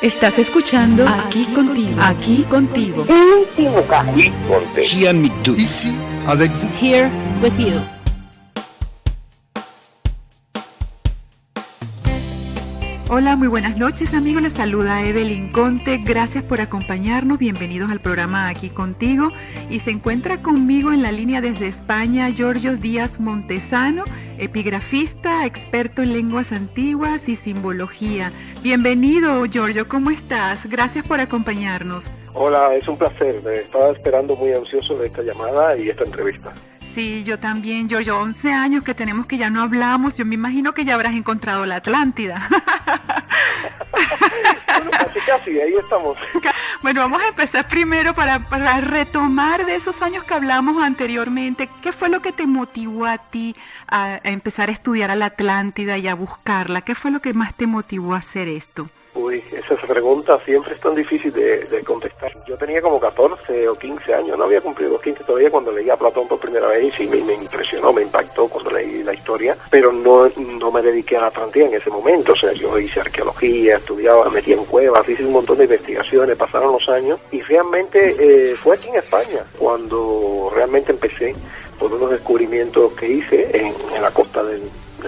Estás escuchando Aquí Contigo. Aquí Contigo. Ici avec vous. Here with you. Hola, muy buenas noches amigos, les saluda Evelyn Conte, gracias por acompañarnos, bienvenidos al programa Aquí Contigo, y se encuentra conmigo en la línea desde España Giorgio Díaz Montesano, epigrafista, experto en lenguas antiguas y simbología. Bienvenido Giorgio, ¿cómo estás? Gracias por acompañarnos. Hola, es un placer, estaba esperando muy ansioso de esta llamada y esta entrevista. Sí, yo también, Giorgio, 11 años que tenemos que ya no hablamos, yo me imagino que ya habrás encontrado la Atlántida. Bueno, casi, ahí estamos. Bueno, vamos a empezar primero para retomar de esos años que hablamos anteriormente. ¿Qué fue lo que te motivó a ti a empezar a estudiar a la Atlántida y a buscarla? ¿Qué fue lo que más te motivó a hacer esto? Uy, esa pregunta siempre es tan difícil de contestar. Yo tenía como 14 o 15 años, no había cumplido los 15 todavía cuando leí a Platón por primera vez y me impresionó, me impactó cuando leí la historia, pero no me dediqué a la Atlántida en ese momento. O sea, yo hice arqueología, estudiaba, me metí en cuevas, hice un montón de investigaciones, pasaron los años y realmente fue aquí en España cuando realmente empecé por unos descubrimientos que hice en la costa del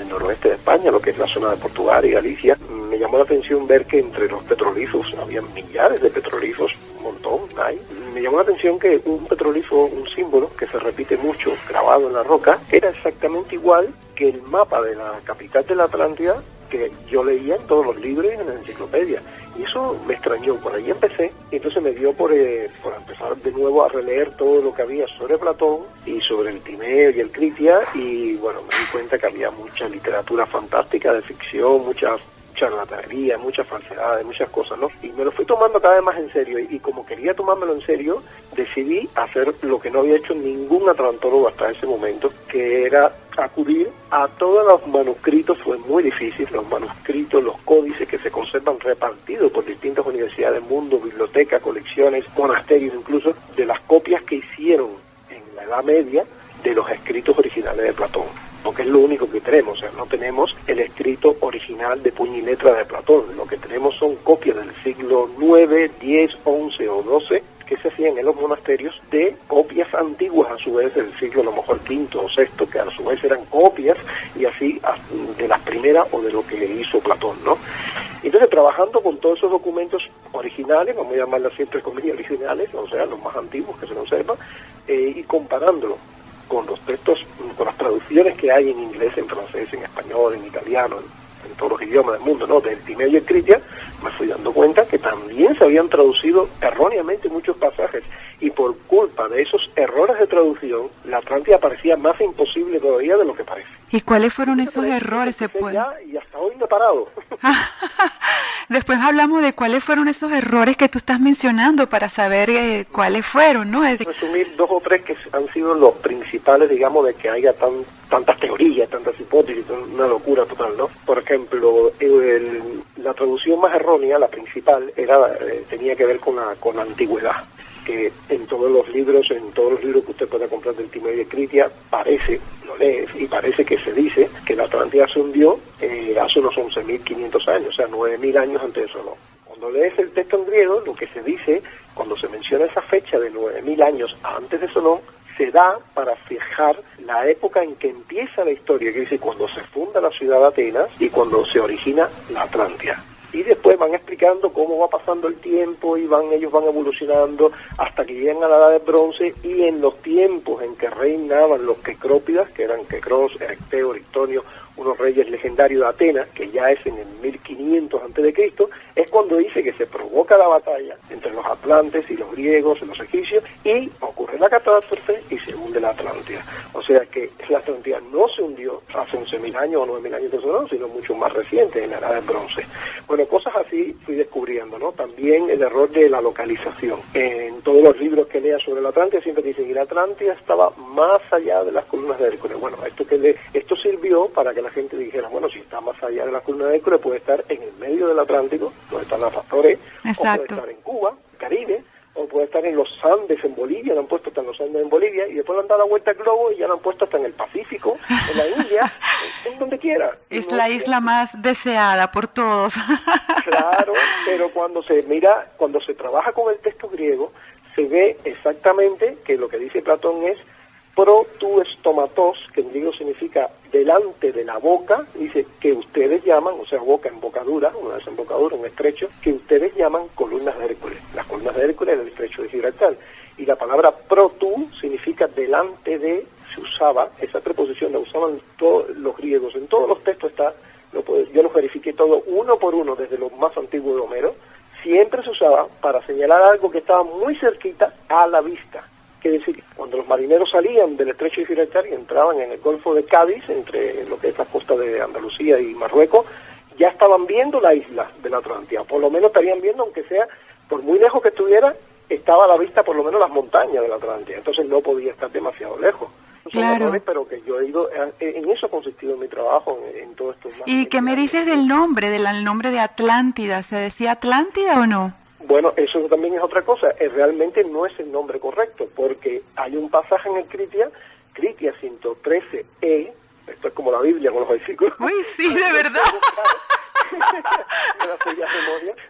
noroeste de España, lo que es la zona de Portugal y Galicia. Me llamó la atención ver que entre los petroglifos había millares de petroglifos, un montón hay. Me llamó la atención que un petroglifo, un símbolo que se repite mucho, grabado en la roca, era exactamente igual que el mapa de la capital de la Atlántida que yo leía en todos los libros y en la enciclopedia. Y eso me extrañó, por ahí empecé, y entonces me dio por empezar de nuevo a releer todo lo que había sobre Platón y sobre el Timeo y el Critia, y bueno, me di cuenta que había mucha literatura fantástica de ficción, muchas charlatanería, muchas falsedades, muchas cosas, ¿no? Y me lo fui tomando cada vez más en serio, y como quería tomármelo en serio, decidí hacer lo que no había hecho ningún atlantólogo hasta ese momento, que era acudir a todos los manuscritos. Fue muy difícil, los manuscritos, los códices que se conservan repartidos por distintas universidades del mundo, bibliotecas, colecciones, monasterios incluso, de las copias que hicieron en la Edad Media de los escritos originales de Platón, porque es lo único que tenemos. O sea, no tenemos el escrito original de puño y letra de Platón, lo que tenemos son copias del siglo IX, X, XI o XII, que se hacían en los monasterios de copias antiguas, a su vez del siglo a lo mejor V o VI, que a su vez eran copias, y así de las primeras o de lo que hizo Platón, ¿no? Entonces, trabajando con todos esos documentos originales, vamos a llamarlas siempre comillas originales, o sea, los más antiguos que se conservan, y comparándolo con los textos, con las traducciones que hay en inglés, en francés, en español, en italiano, en todos los idiomas del mundo, ¿no? Del Timeo y el Critia, me fui dando cuenta que también se habían traducido erróneamente muchos pasajes, y por culpa de esos errores de traducción, la Atlántida parecía más imposible todavía de lo que parece. ¿Y cuáles fueron esos errores? Y hasta hoy no he parado. Después hablamos de cuáles fueron esos errores que tú estás mencionando para saber cuáles fueron, ¿no? Resumir 2 o 3 que han sido los principales, digamos, de que haya tantas teorías, tantas hipótesis, una locura total, ¿no? Por ejemplo, la traducción más errónea, la principal, tenía que ver con la antigüedad, que en todos los libros que usted pueda comprar del Timeo y el Critia, lo lees y parece que se dice que la Atlántida se hundió hace unos 11.500 años, o sea, 9.000 años antes de Solón. Cuando lees el texto en griego, lo que se dice, cuando se menciona esa fecha de 9.000 años antes de Solón, se da para fijar la época en que empieza la historia, que dice cuando se funda la ciudad de Atenas y cuando se origina la Atlántida. Y después van explicando cómo va pasando el tiempo y ellos van evolucionando hasta que llegan a la Edad del Bronce, y en los tiempos en que reinaban los quecrópidas, que eran Quecros, Erecteo, Erictonio, unos reyes legendarios de Atenas, que ya es en el 1500 a.C., es cuando dice que se provoca la batalla entre los atlantes y los griegos y los egipcios, y ocurre la catástrofe y se hunde la Atlántida. O sea que la Atlántida no se hundió hace 11.000 años o 9.000 años de eso, sino mucho más reciente, en la Edad del Bronce. Bueno, cosas así fui descubriendo, ¿no? También el error de la localización. En todos los libros que lea sobre la Atlántida siempre dicen que la Atlántida estaba más allá de las columnas de Hércules. Bueno, esto sirvió para que la gente dijera, bueno, si está más allá de las columnas de Hércules, puede estar en el medio del Atlántico, donde están las Azores, o puede estar en Cuba, Caribe, o puede estar en los Andes en Bolivia, lo han puesto hasta en los Andes en Bolivia, y después le han dado la vuelta al globo y ya lo han puesto hasta en el Pacífico, en la India, en es donde quiera. Es no, la isla más deseada por todos. Claro, pero cuando se mira, cuando se trabaja con el texto griego, se ve exactamente que lo que dice Platón es pro tu estomatos, que en griego significa delante de la boca, dice que ustedes llaman, o sea, boca, embocadura, una desembocadura, un estrecho, que ustedes llaman columnas de Hércules. Las columnas de Hércules era el estrecho de Gibraltar. Y la palabra pro tu significa delante de, se usaba, esa preposición la usaban todos los griegos, en todos los textos está, yo los verifiqué todo uno por uno, desde lo más antiguo de Homero, siempre se usaba para señalar algo que estaba muy cerquita a la vista. Quiere decir, cuando los marineros salían del estrecho de Gibraltar y entraban en el Golfo de Cádiz, entre lo que es la costa de Andalucía y Marruecos, ya estaban viendo la isla de la Atlántida, por lo menos estarían viendo, aunque sea, por muy lejos que estuviera, estaba a la vista por lo menos las montañas de la Atlántida, entonces no podía estar demasiado lejos. Son errores, pero que yo he ido, en eso ha consistido mi trabajo, en todo esto. ¿Y qué me dices del nombre de Atlántida? ¿Se decía Atlántida o no? Bueno, eso también es otra cosa. Realmente no es el nombre correcto, porque hay un pasaje en el Critia 113e, esto es como la Biblia con los versículos. Uy, sí, de verdad.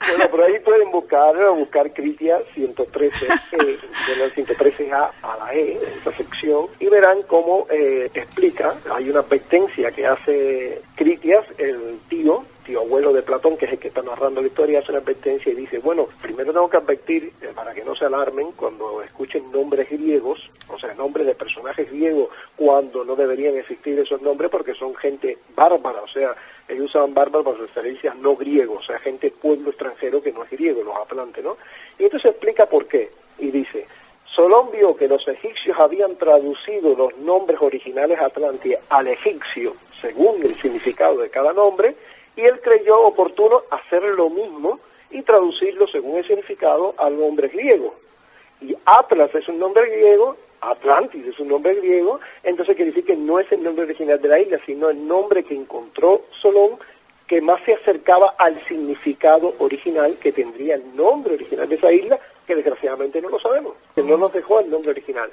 Bueno, por ahí pueden buscar Critia 113e, del 113a a la E, en esa sección, y verán cómo explica, hay una advertencia que hace Critias, el tío abuelo de Platón, que es el que está narrando la historia, hace una advertencia y dice, bueno, primero tengo que advertir, para que no se alarmen cuando escuchen nombres griegos, o sea, nombres de personajes griegos, cuando no deberían existir esos nombres, porque son gente bárbara, o sea, ellos usaban bárbaros para referencias no griegos, o sea, gente pueblo extranjero que no es griego, los atlantes, ¿no? Y entonces explica por qué, y dice, Solón vio que los egipcios habían traducido los nombres originales Atlántida al egipcio, según el significado de cada nombre, y él creyó oportuno hacer lo mismo y traducirlo según el significado al nombre griego. Y Atlas es un nombre griego, Atlantis es un nombre griego, entonces quiere decir que no es el nombre original de la isla, sino el nombre que encontró Solón, que más se acercaba al significado original que tendría el nombre original de esa isla, que desgraciadamente no lo sabemos, que no nos dejó el nombre original.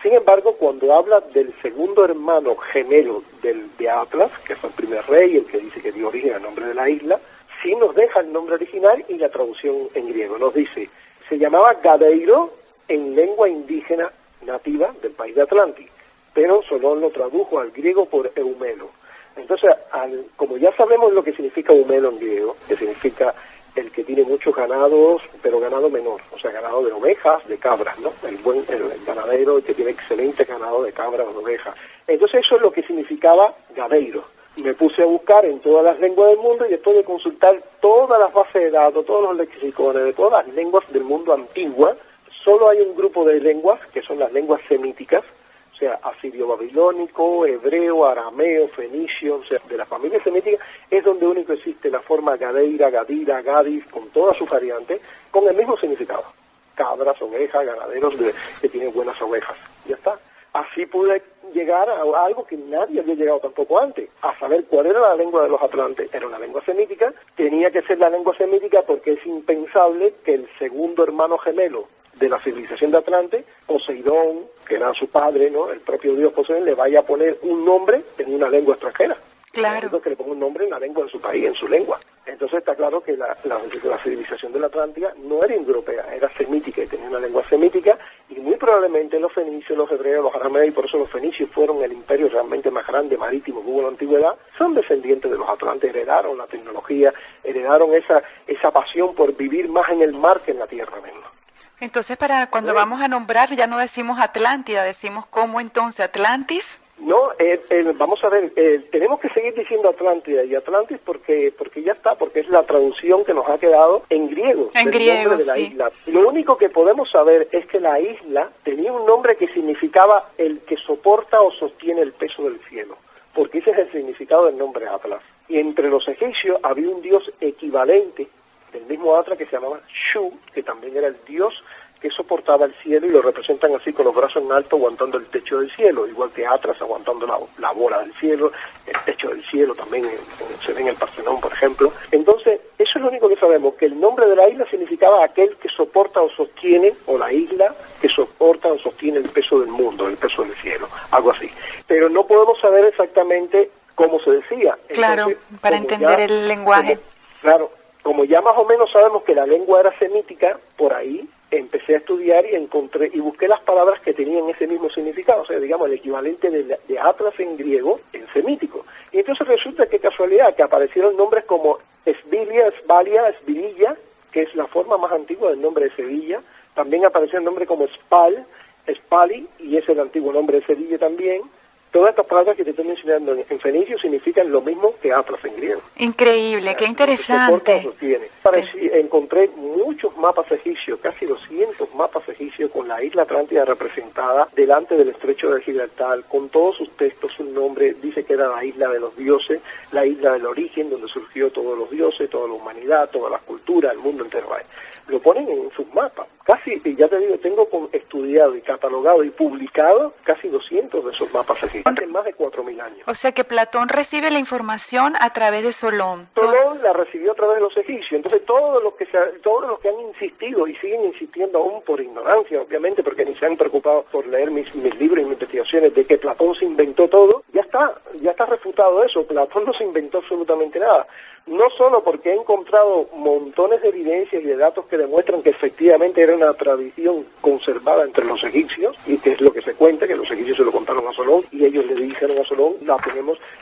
Sin embargo, cuando habla del segundo hermano gemelo de Atlas, que fue el primer rey, el que dice que dio origen al nombre de la isla, sí nos deja el nombre original y la traducción en griego. Nos dice, se llamaba Gadeiro en lengua indígena nativa del país de Atlantis, pero Solón lo tradujo al griego por Eumelo. Entonces, como ya sabemos lo que significa Eumelo en griego, que significa el que tiene muchos ganados, pero ganado menor, o sea, ganado de ovejas, de cabras, ¿no? El ganadero que tiene excelente ganado de cabras o de ovejas. Entonces eso es lo que significaba gadeiro. Me puse a buscar en todas las lenguas del mundo y después de consultar todas las bases de datos, todos los lexicones de todas las lenguas del mundo antigua, solo hay un grupo de lenguas que son las lenguas semíticas, o sea, asirio-babilónico, hebreo, arameo, fenicio, o sea, de la familia semítica, es donde único existe la forma gadeira, gadira, gadis, con todas sus variantes, con el mismo significado. Cabras, ovejas, ganaderos que tienen buenas ovejas. Ya está. Así pude llegar a algo que nadie había llegado tampoco antes, a saber cuál era la lengua de los atlantes. Era una lengua semítica, tenía que ser la lengua semítica porque es impensable que el segundo hermano gemelo de la civilización de Atlante, Poseidón, que era su padre, ¿no? El propio dios Poseidón, le vaya a poner un nombre en una lengua extranjera. Claro. Que le ponga un nombre en la lengua de su país, en su lengua. Entonces está claro que la civilización de la Atlántida no era indoeuropea, era semítica y tenía una lengua semítica, y muy probablemente los fenicios, los hebreos, los arameos, y por eso los fenicios fueron el imperio realmente más grande marítimo que hubo en la antigüedad, son descendientes de los atlantes, heredaron la tecnología, heredaron esa pasión por vivir más en el mar que en la tierra misma. Entonces, para cuando vamos a nombrar, ya no decimos Atlántida, decimos ¿cómo entonces? ¿Atlantis? No, vamos a ver, tenemos que seguir diciendo Atlántida y Atlantis porque ya está, porque es la traducción que nos ha quedado en griego, del nombre de la isla. Lo único que podemos saber es que la isla tenía un nombre que significaba el que soporta o sostiene el peso del cielo, porque ese es el significado del nombre Atlas. Y entre los egipcios había un dios equivalente del mismo Atlas que se llamaba Shu, que también era el dios que soportaba el cielo, y lo representan así con los brazos en alto aguantando el techo del cielo, igual que Atlas aguantando la bola del cielo, el techo del cielo también se ve en el Partenón, por ejemplo. Entonces, eso es lo único que sabemos, que el nombre de la isla significaba aquel que soporta o sostiene, o la isla que soporta o sostiene el peso del mundo, el peso del cielo, algo así. Pero no podemos saber exactamente como se decía. Claro, Entonces, para como entender ya- el lenguaje. Como ya más o menos sabemos que la lengua era semítica, por ahí empecé a estudiar y encontré y busqué las palabras que tenían ese mismo significado, o sea, digamos, el equivalente de Atlas en griego, en semítico. Y entonces resulta que casualidad que aparecieron nombres como Esbilia, Esbalia, Esbililla, que es la forma más antigua del nombre de Sevilla. También apareció el nombre como Spal, Spali, y es el antiguo nombre de Sevilla también. Todas estas palabras que te estoy mencionando en fenicio significan lo mismo que Atlas en griego. Increíble, qué interesante. Encontré muchos mapas egipcios, casi 200 mapas egipcios con la isla Atlántida representada delante del estrecho de Gibraltar, con todos sus textos, su nombre, dice que era la isla de los dioses, la isla del origen, donde surgió todos los dioses, toda la humanidad, todas las culturas, el mundo entero. Lo ponen en sus mapas. Casi, ya te digo, tengo estudiado y catalogado y publicado casi 200 de esos mapas egipcios, hace más de 4.000 años. O sea que Platón recibe la información a través de Solón. Solón la recibió a través de los egipcios. Entonces todos los que han insistido y siguen insistiendo aún por ignorancia, obviamente, porque ni se han preocupado por leer mis libros y mis investigaciones de que Platón se inventó todo, ya está refutado eso. Platón no se inventó absolutamente nada. No solo porque he encontrado montones de evidencias y de datos que demuestran que efectivamente era una tradición conservada entre los egipcios, y que es lo que se cuenta, que los egipcios se lo contaron a Solón, y ellos le dijeron a Solón,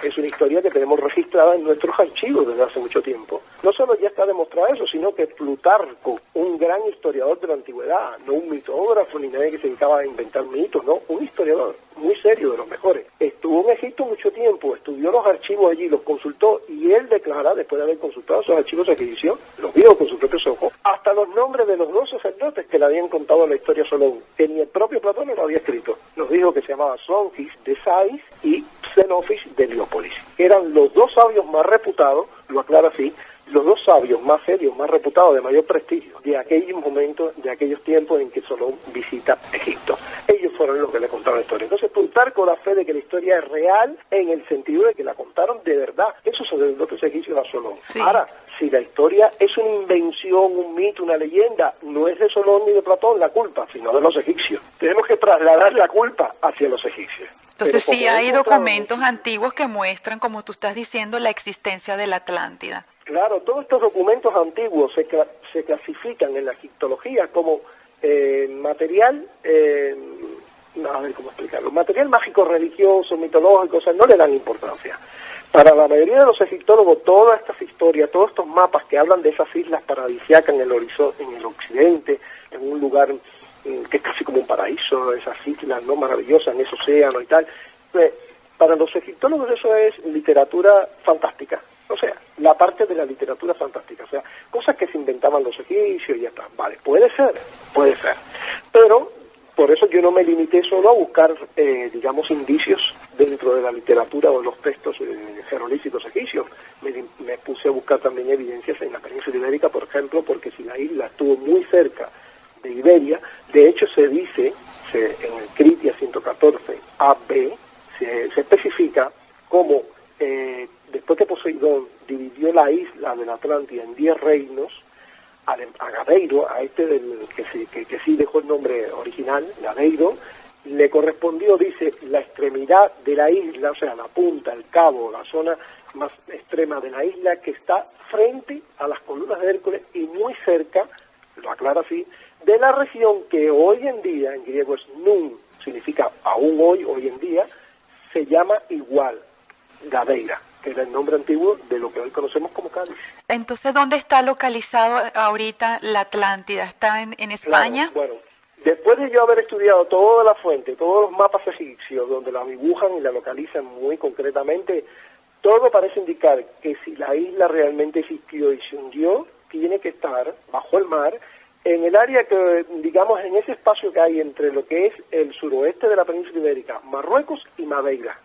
es una historia que tenemos registrada en nuestros archivos desde hace mucho tiempo. No solo ya está demostrado eso, sino que Plutarco, un gran historiador de la antigüedad, no un mitógrafo ni nadie que se dedicaba a inventar mitos, no, un historiador muy serio, de los mejores, estuvo en Egipto mucho tiempo, estudió los archivos allí, los consultó, y él declara, después de haber consultado esos archivos egipcios, los vio con sus propios ojos, hasta los nombres de los dos sacerdotes que le habían contado la historia a Solón, que ni el propio Platón lo había escrito. Nos dijo que se llamaba Songis de Sais y Xenofis de Heliópolis, que eran los dos sabios más reputados, lo aclara así, los dos sabios más serios, más reputados, de mayor prestigio, de aquellos momentos, de aquellos tiempos en que Solón visita Egipto. Ellos fueron los que le contaron la historia. Entonces Plutarco da fe de que la historia es real en el sentido de que la contaron de verdad. Esos sacerdotes egipcios a Solón. Sí. Ahora, si la historia es una invención, un mito, una leyenda, no es de Solón ni de Platón la culpa, sino de los egipcios. Tenemos que trasladar la culpa hacia los egipcios. Entonces Pero sí hay documentos antiguos que muestran, como tú estás diciendo, la existencia de la Atlántida. Claro, todos estos documentos antiguos se clasifican en la egiptología como material, a ver cómo explicarlo, material mágico, religioso, mitológico, o sea, no le dan importancia. Para la mayoría de los egiptólogos, todas estas historias, todos estos mapas que hablan de esas islas paradisíacas en el horizonte, en el occidente, en un lugar que es casi como un paraíso, esas islas no maravillosas en ese océano y tal, para los egiptólogos eso es literatura fantástica. O sea, la parte de la literatura fantástica, o sea, cosas que se inventaban los egipcios y ya está. Vale, puede ser. Pero por eso yo no me limité solo a buscar, digamos, indicios dentro de la literatura o de los textos jeroglíficos egipcios. Me puse a buscar también evidencias en la península ibérica, por ejemplo, porque si la isla estuvo muy cerca de Iberia, de hecho se dice, en el Critia 114 AB, se especifica como después que Poseidón dividió la isla de la Atlántida en 10 reinos, a Gadeiro, a este que sí dejó el nombre original, Gadeiro, le correspondió, dice, la extremidad de la isla, o sea, la punta, el cabo, la zona más extrema de la isla, que está frente a las columnas de Hércules y muy cerca, lo aclara así, de la región que hoy en día, en griego es nun, significa aún hoy en día, se llama igual, Gadeira, que era el nombre antiguo de lo que hoy conocemos como Cádiz. Entonces, ¿dónde está localizado ahorita la Atlántida? ¿Está en España? Claro, bueno, después de yo haber estudiado toda la fuente, todos los mapas egipcios, donde la dibujan y la localizan muy concretamente, todo parece indicar que si la isla realmente existió y se hundió, tiene que estar bajo el mar, en el área que, digamos, en ese espacio que hay entre lo que es el suroeste de la península ibérica, Marruecos y Madeira.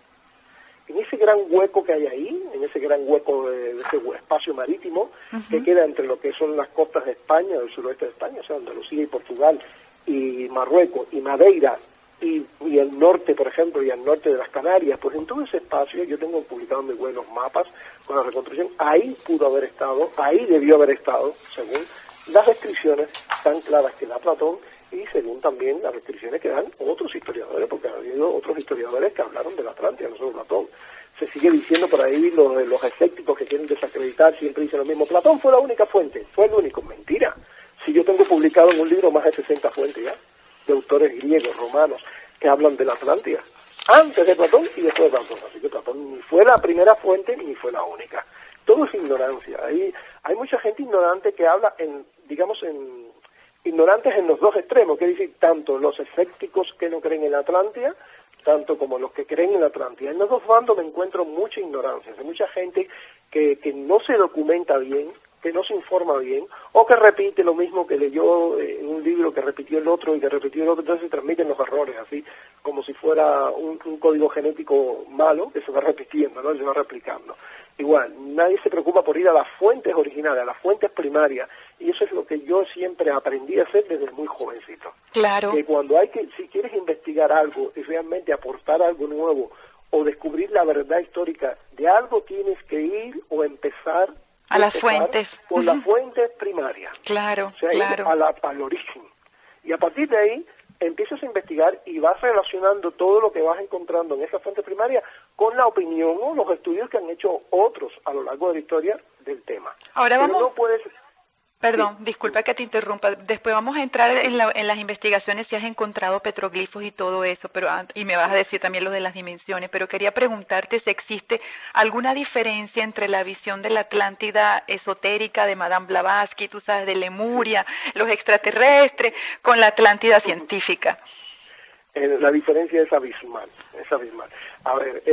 En ese gran hueco que hay ahí, en ese gran hueco de ese espacio marítimo, que queda entre lo que son las costas de España, del suroeste de España, o sea, Andalucía y Portugal, y Marruecos, y Madeira, y el norte, por ejemplo, y el norte de las Canarias, pues en todo ese espacio, yo tengo publicado mis buenos mapas con la reconstrucción, ahí pudo haber estado, ahí debió haber estado, según las descripciones tan claras que da Platón, y según también las descripciones que dan otros historiadores, porque ha habido otros historiadores que hablaron de la Atlántida, no solo Platón. se sigue diciendo por ahí, los escépticos que quieren desacreditar siempre dicen lo mismo, Platón fue la única fuente, fue el único, mentira. Si yo tengo publicado en un libro más de 60 fuentes ya, de autores griegos, romanos, que hablan de la Atlántida, antes de Platón y después de Platón, así que Platón ni fue la primera fuente ni fue la única. Todo es ignorancia, hay mucha gente ignorante que habla ignorantes en los dos extremos, que decir, tanto los escépticos que no creen en la Atlántida, tanto como los que creen en la Atlántida. En los dos bandos me encuentro mucha ignorancia, hay mucha gente que no se documenta bien, que no se informa bien, o que repite lo mismo que leyó en un libro, que repitió el otro y que repitió el otro, entonces se transmiten los errores, así como si fuera un código genético malo que se va repitiendo, ¿no? Se va replicando. Igual, nadie se preocupa por ir a las fuentes originales, a las fuentes primarias, y eso es lo que yo siempre aprendí a hacer desde muy jovencito. Claro. Que cuando si quieres investigar algo y realmente aportar algo nuevo o descubrir la verdad histórica de algo, tienes que ir o empezar a las fuentes. Por las fuentes primarias. Claro, o sea, claro. Al origen. Y a partir de ahí empiezas a investigar y vas relacionando todo lo que vas encontrando en esa fuente primaria con la opinión o los estudios que han hecho otros a lo largo de la historia del tema. Ahora Pero vamos... no puedes... Perdón, Sí. disculpa que te interrumpa. Después vamos a entrar en las investigaciones si has encontrado petroglifos y todo eso, y me vas a decir también lo de las dimensiones, pero quería preguntarte si existe alguna diferencia entre la visión de la Atlántida esotérica de Madame Blavatsky, tú sabes, de Lemuria, los extraterrestres, con la Atlántida científica. La diferencia es abismal, A ver,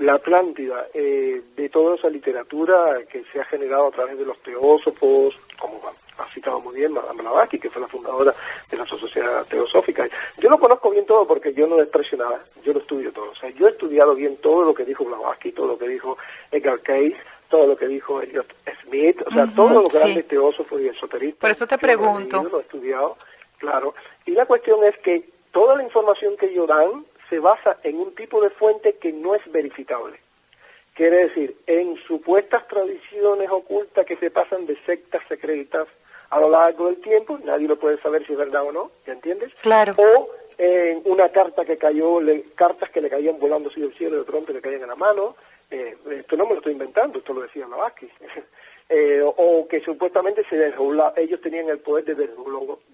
la Atlántida, de toda esa literatura que se ha generado a través de los teósofos, como ha citado muy bien Madame Blavatsky, que fue la fundadora de la Sociedad Teosófica. Yo lo conozco bien todo porque yo no desprecio nada, yo lo estudio todo. O sea, yo he estudiado bien todo lo que dijo Blavatsky, todo lo que dijo Edgar Cayce, todo lo que dijo Elliot Smith, o sea, todos los grandes teósofos y esoteristas. Por eso te pregunto. Yo lo he estudiado, claro. Y la cuestión es que toda la información que ellos dan se basa en un tipo de fuente que no es verificable. Quiere decir, en supuestas tradiciones ocultas que se pasan de sectas secretas a lo largo del tiempo, nadie lo puede saber si es verdad o no, ¿ya entiendes? Claro. O en una carta que cayó, cartas que le caían volando así del cielo y de pronto le caían en la mano. Esto no me lo estoy inventando, esto lo decía Blavatsky. O que supuestamente ellos tenían el poder de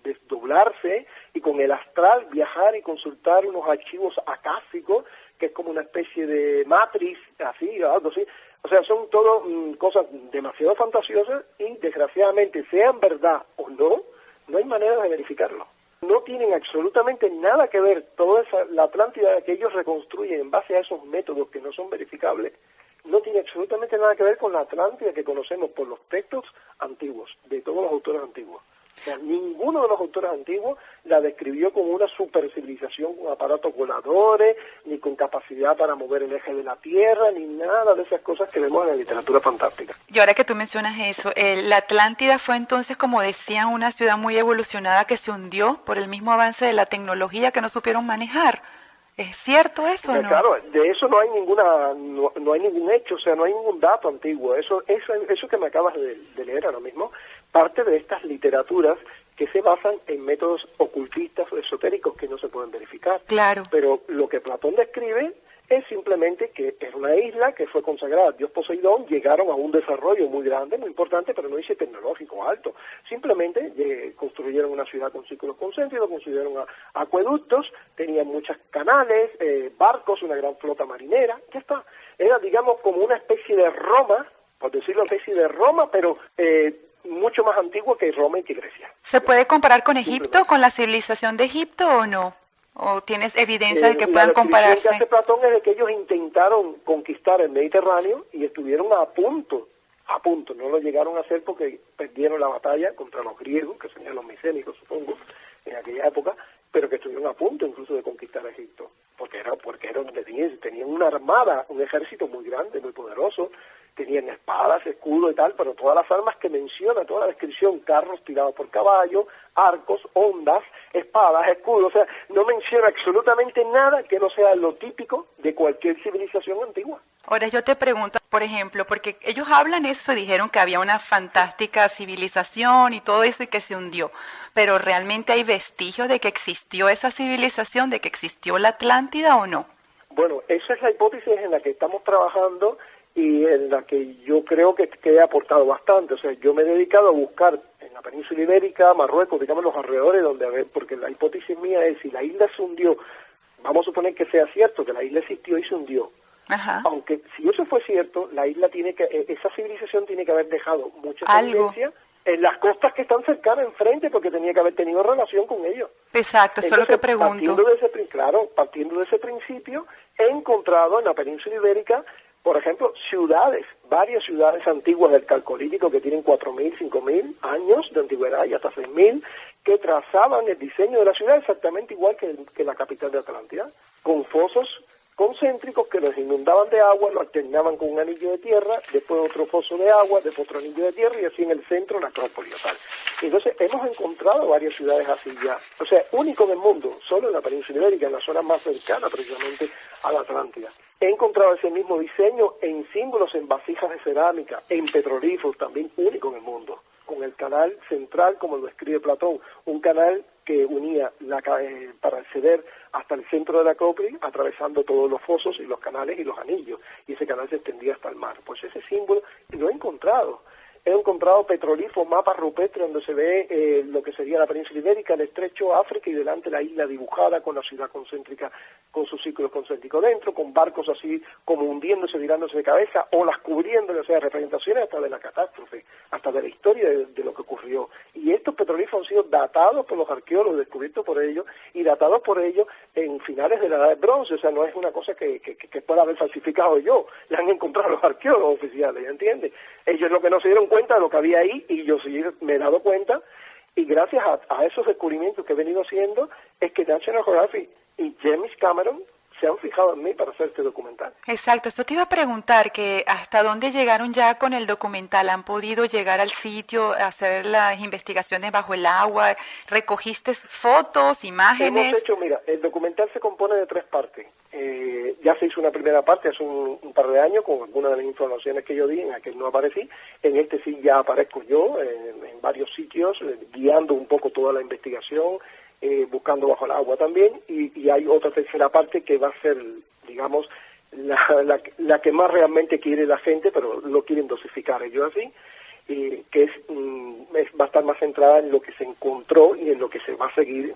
desdoblarse y con el astral viajar y consultar unos archivos acásicos, que es como una especie de matriz, así, algo así. O sea, son todo cosas demasiado fantasiosas y, desgraciadamente, sean verdad o no, no hay manera de verificarlo. No tienen absolutamente nada que ver la Atlántida que ellos reconstruyen en base a esos métodos que no son verificables, no tiene absolutamente nada que ver con la Atlántida que conocemos por los textos antiguos, de todos los autores antiguos. O sea, ninguno de los autores antiguos la describió como una supercivilización con aparatos voladores, ni con capacidad para mover el eje de la Tierra, ni nada de esas cosas que vemos en la literatura fantástica. Y ahora que tú mencionas eso, la Atlántida fue entonces, como decían, una ciudad muy evolucionada que se hundió por el mismo avance de la tecnología que no supieron manejar. ¿Es cierto eso o no? Claro, de eso no hay no hay ningún hecho, o sea, no hay ningún dato antiguo. Eso que me acabas de leer ahora mismo, parte de estas literaturas que se basan en métodos ocultistas o esotéricos que no se pueden verificar. Claro. Pero lo que Platón describe es simplemente que es una isla que fue consagrada al dios Poseidón, llegaron a un desarrollo muy grande, muy importante, pero no dice tecnológico alto. Simplemente construyeron una ciudad con círculos concéntricos, construyeron acueductos, tenían muchos canales, barcos, una gran flota marinera, ya está. Era, digamos, como una especie de Roma, por decirlo, especie de Roma, pero mucho más antigua que Roma y que Grecia. ¿Se puede comparar con Egipto, con la civilización de Egipto o no? ¿O tienes evidencia de que puedan compararse? La descripción que hace Platón es de que ellos intentaron conquistar el Mediterráneo y estuvieron a punto, no lo llegaron a hacer porque perdieron la batalla contra los griegos, que serían los micénicos, supongo, en aquella época, pero que estuvieron a punto incluso de conquistar Egipto, porque era donde tenían una armada, un ejército muy grande, muy poderoso, tenían espadas, escudos y tal, pero todas las armas que menciona, toda la descripción, carros tirados por caballo, arcos, ondas, espadas, escudos, o sea, no menciona absolutamente nada que no sea lo típico de cualquier civilización antigua. Ahora yo te pregunto, por ejemplo, porque ellos hablan eso y dijeron que había una fantástica civilización y todo eso y que se hundió, pero ¿realmente hay vestigios de que existió esa civilización, de que existió la Atlántida o no? Bueno, esa es la hipótesis en la que estamos trabajando y en la que yo creo que he aportado bastante. O sea, yo me he dedicado a buscar en la península ibérica, Marruecos, digamos los alrededores, porque la hipótesis mía es, si la isla se hundió, vamos a suponer que sea cierto, que la isla existió y se hundió. Ajá. Aunque si eso fue cierto, la isla esa civilización tiene que haber dejado mucha Algo. tendencia en las costas que están cercanas enfrente, porque tenía que haber tenido relación con ellos. Exacto, eso es lo que Entonces, pregunto. partiendo de ese principio, he encontrado en la península ibérica, por ejemplo, varias ciudades antiguas del Calcolítico que tienen 4.000, 5.000 años de antigüedad y hasta 6.000, que trazaban el diseño de la ciudad exactamente igual que la capital de Atlántida, con fosos concéntricos que los inundaban de agua, lo alternaban con un anillo de tierra, después otro foso de agua, después otro anillo de tierra y así en el centro la Acrópolis o tal. Entonces hemos encontrado varias ciudades así ya, o sea, único en el mundo, solo en la península ibérica, en la zona más cercana precisamente a la Atlántida. He encontrado ese mismo diseño en símbolos, en vasijas de cerámica, en petrolíferos, también único en el mundo, con el canal central, como lo describe Platón, un canal que unía para acceder hasta el centro de la Acrópolis, atravesando todos los fosos y los canales y los anillos, y ese canal se extendía hasta el mar. Pues ese símbolo lo he encontrado. He encontrado petrolíferos, mapas rupestres donde se ve lo que sería la península ibérica, el estrecho África y delante la isla dibujada con la ciudad concéntrica, con sus círculos concéntricos dentro, con barcos así como hundiéndose, tirándose de cabeza, olas cubriéndole, o sea, representaciones hasta de la catástrofe, hasta de la historia de lo que ocurrió. Y estos petrolíferos han sido datados por los arqueólogos, descubiertos por ellos, y datados por ellos en finales de la Edad del Bronce, o sea, no es una cosa que pueda haber falsificado yo, la han encontrado los arqueólogos oficiales, ¿entiendes? Ellos lo que no se dieron cuenta de lo que había ahí, y yo sí me he dado cuenta, y gracias a esos descubrimientos que he venido haciendo, es que National Geographic y James Cameron se han fijado en mí para hacer este documental. Exacto, esto te iba a preguntar, que hasta dónde llegaron ya con el documental, ¿han podido llegar al sitio, hacer las investigaciones bajo el agua, recogiste fotos, imágenes? Hemos hecho, mira, el documental se compone de 3 partes. Ya se hizo una primera parte hace un par de años con algunas de las informaciones que yo di, en aquel no aparecí, en este sí ya aparezco yo en varios sitios, guiando un poco toda la investigación, buscando bajo el agua también, y hay otra tercera parte que va a ser, digamos, la que más realmente quiere la gente, pero lo quieren dosificar ellos así, que va a estar más centrada en lo que se encontró y en lo que se va a seguir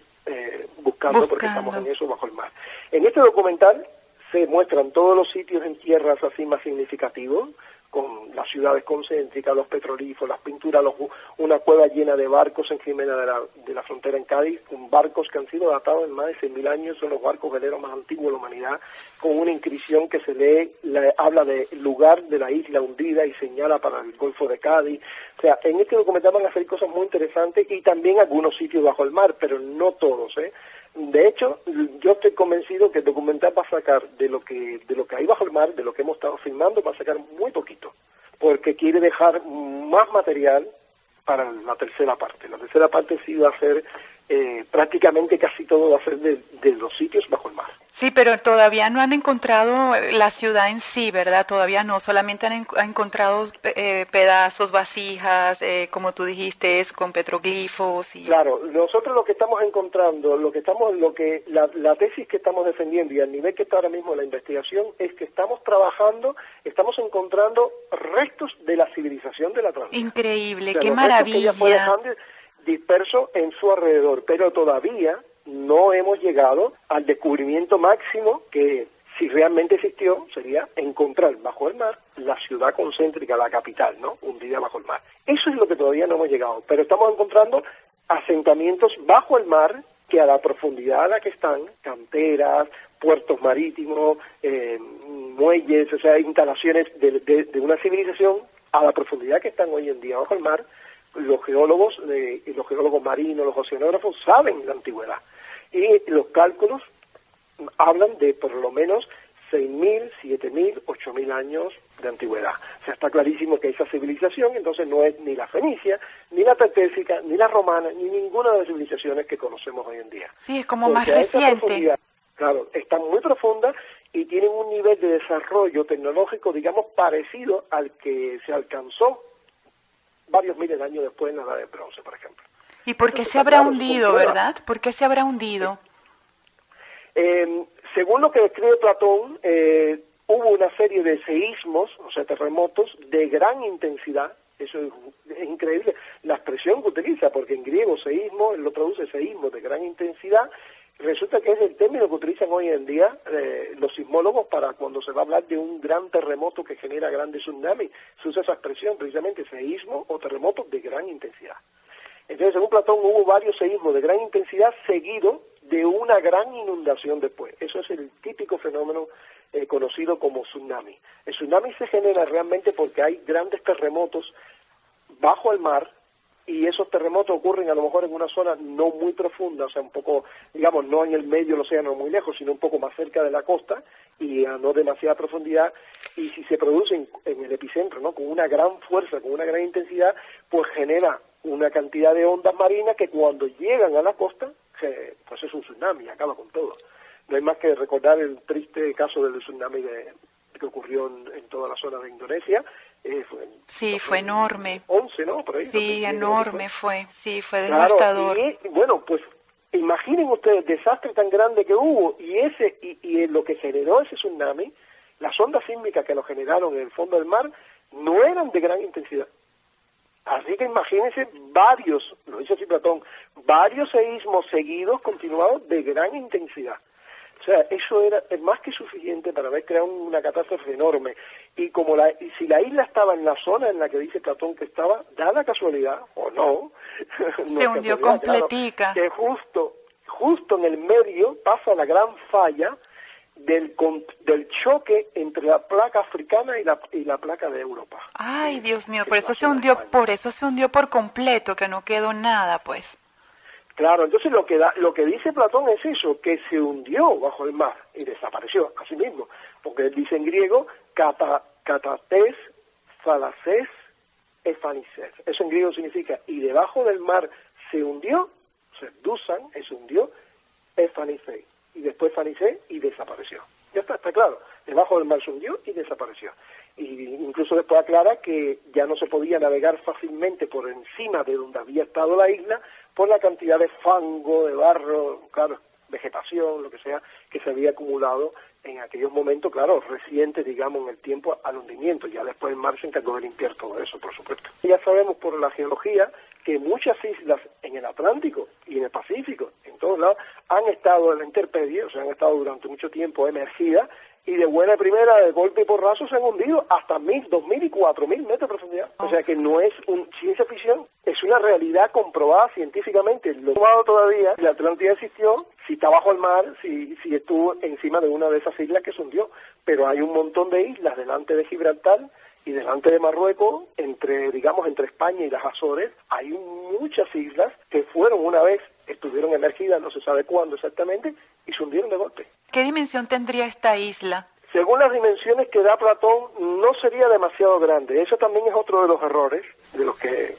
buscando, porque estamos en eso bajo el mar. En este documental se muestran todos los sitios en tierras así más significativos, con las ciudades concéntricas, los petrolíferos, las pinturas, una cueva llena de barcos en Jimena de la frontera en Cádiz, con barcos que han sido datados en más de 6.000 años, son los barcos veleros más antiguos de la humanidad, con una inscripción que se lee, habla del lugar de la isla hundida y señala para el Golfo de Cádiz. O sea, en este documental van a hacer cosas muy interesantes y también algunos sitios bajo el mar, pero no todos, ¿eh? De hecho, yo estoy convencido que el documental va a sacar de lo que hay bajo el mar, de lo que hemos estado filmando, va a sacar muy poquito, porque quiere dejar más material para la tercera parte. La tercera parte sí va a ser, prácticamente casi todo va a ser de los sitios bajo el mar. Sí, pero todavía no han encontrado la ciudad en sí, ¿verdad? Todavía no, solamente han encontrado pedazos, vasijas, como tú dijiste, con petroglifos. Claro, nosotros lo que estamos encontrando, la tesis que estamos defendiendo y al nivel que está ahora mismo la investigación es que estamos encontrando restos de la civilización de la Atlántida. Increíble, o sea, qué los maravilla. Que ella fue dejando dispersos en su alrededor, pero todavía no hemos llegado al descubrimiento máximo que, si realmente existió, sería encontrar bajo el mar la ciudad concéntrica, la capital, ¿no? Hundida bajo el mar. Eso es lo que todavía no hemos llegado, pero estamos encontrando asentamientos bajo el mar que a la profundidad a la que están, canteras, puertos marítimos, muelles, o sea, instalaciones de una civilización a la profundidad que están hoy en día bajo el mar. Los geólogos marinos, los oceanógrafos saben la antigüedad y los cálculos hablan de por lo menos 6.000, 7.000, 8.000 años de antigüedad. O sea, está clarísimo que esa civilización entonces no es ni la fenicia, ni la tartésica, ni la romana, ni ninguna de las civilizaciones que conocemos hoy en día. Sí, es como más reciente. Claro, están muy profundas y tienen un nivel de desarrollo tecnológico, digamos, parecido al que se alcanzó varios miles de años después en la Edad del Bronce, por ejemplo. ¿Y por qué se habrá hundido, verdad? ¿Por qué se habrá hundido? Según lo que describe Platón, hubo una serie de seísmos, o sea, terremotos de gran intensidad. Eso es increíble la expresión que utiliza, porque en griego seísmo, él lo traduce seísmo de gran intensidad. Resulta que es el término que utilizan hoy en día los sismólogos para cuando se va a hablar de un gran terremoto que genera grandes tsunamis. Se usa esa expresión, precisamente seísmo o terremoto de gran intensidad. Entonces, según Platón, hubo varios seísmos de gran intensidad seguido de una gran inundación después. Eso es el típico fenómeno conocido como tsunami. El tsunami se genera realmente porque hay grandes terremotos bajo el mar, y esos terremotos ocurren a lo mejor en una zona no muy profunda, o sea, un poco, digamos, no en el medio del océano muy lejos, sino un poco más cerca de la costa y a no demasiada profundidad, y si se producen en el epicentro, ¿no?, con una gran fuerza, con una gran intensidad, pues genera una cantidad de ondas marinas que cuando llegan a la costa, pues es un tsunami, acaba con todo. No hay más que recordar el triste caso del tsunami que ocurrió en toda la zona de Indonesia. Fue enorme. 11, ¿no? Por ahí, sí, enorme fue. Sí, fue devastador. Claro, y bueno, pues imaginen ustedes el desastre tan grande que hubo y lo que generó ese tsunami, las ondas sísmicas que lo generaron en el fondo del mar, no eran de gran intensidad. Así que imagínense varios, lo dice así Platón, varios seísmos seguidos, continuados, de gran intensidad. O sea, eso es más que suficiente para haber creado una catástrofe enorme. Y como si la isla estaba en la zona en la que dice Platón que estaba, da la casualidad, o no, se hundió completica. Claro, que justo en el medio pasa la gran falla del choque entre la placa africana y la placa de Europa. Ay, Dios mío, por eso se hundió por completo, que no quedó nada, pues. Claro, entonces lo que dice Platón es eso, que se hundió bajo el mar y desapareció, así mismo, porque él dice en griego, katates, thalases, ephanises. Eso en griego significa, y debajo del mar se hundió, o sea, Dusan, se hundió, ephanises, y después ephanises y desapareció. Ya está claro, debajo del mar se hundió y desapareció. Y incluso después aclara que ya no se podía navegar fácilmente por encima de donde había estado la isla por la cantidad de fango, de barro, claro, vegetación, lo que sea, que se había acumulado en aquellos momentos, claro, recientes, digamos, en el tiempo al hundimiento. Ya después el mar se encargó de limpiar todo eso, por supuesto. Ya sabemos por la geología que muchas islas en el Atlántico y en el Pacífico, en todos lados, han estado en la intemperie, o sea, han estado durante mucho tiempo emergidas, y de buena primera, de golpe y porrazo, se han hundido hasta 1.000, 2.000 y 4.000 metros de profundidad. O sea que no es ciencia ficción, es una realidad comprobada científicamente. Lo probado todavía, si la Atlántida existió, si está bajo el mar, si estuvo encima de una de esas islas que se hundió. Pero hay un montón de islas delante de Gibraltar y delante de Marruecos, entre España y las Azores, hay muchas islas que fueron una vez, estuvieron emergidas, no se sabe cuándo exactamente, y se hundieron de golpe. ¿Qué dimensión tendría esta isla? Según las dimensiones que da Platón, no sería demasiado grande. Eso también es otro de los errores, de los que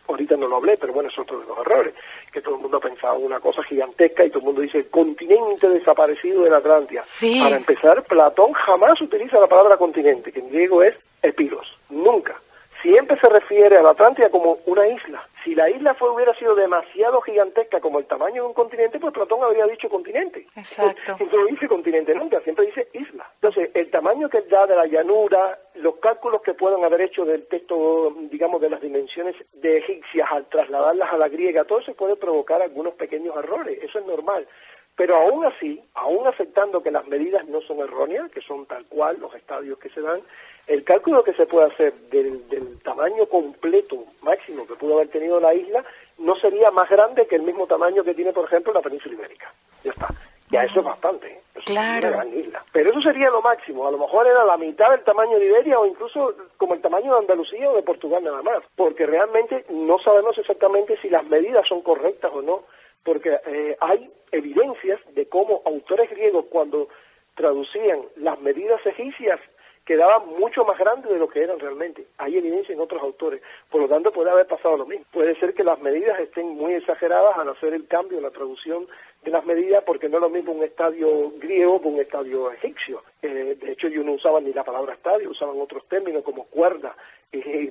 ahorita no lo hablé, pero bueno, es otro de los errores, que todo el mundo ha pensado una cosa gigantesca y todo el mundo dice el continente desaparecido de la Atlántida. Sí. Para empezar, Platón jamás utiliza la palabra continente, que en griego es epiros, nunca. Siempre se refiere a la Atlántida como una isla. Si la isla hubiera sido demasiado gigantesca como el tamaño de un continente, pues Platón habría dicho continente. Exacto. No dice continente nunca, siempre dice isla. Entonces, el tamaño que él da de la llanura, los cálculos que puedan haber hecho del texto, digamos, de las dimensiones de egipcias al trasladarlas a la griega, todo eso puede provocar algunos pequeños errores, eso es normal. Pero aún así, aún aceptando que las medidas no son erróneas, que son tal cual los estadios que se dan, el cálculo que se puede hacer del tamaño completo máximo que pudo haber tenido la isla no sería más grande que el mismo tamaño que tiene, por ejemplo, la península ibérica. Ya está. Ya eso es bastante, ¿eh? Eso claro. Es una gran isla. Pero eso sería lo máximo. A lo mejor era la mitad del tamaño de Iberia o incluso como el tamaño de Andalucía o de Portugal nada más. Porque realmente no sabemos exactamente si las medidas son correctas o no. Porque hay evidencias de cómo autores griegos, cuando traducían las medidas egipcias, quedaban mucho más grandes de lo que eran realmente. Hay evidencia en otros autores. Por lo tanto, puede haber pasado lo mismo. Puede ser que las medidas estén muy exageradas al hacer el cambio en la traducción de las medidas, porque no es lo mismo un estadio griego que un estadio egipcio. De hecho, ellos no usaban ni la palabra estadio, usaban otros términos como cuerda,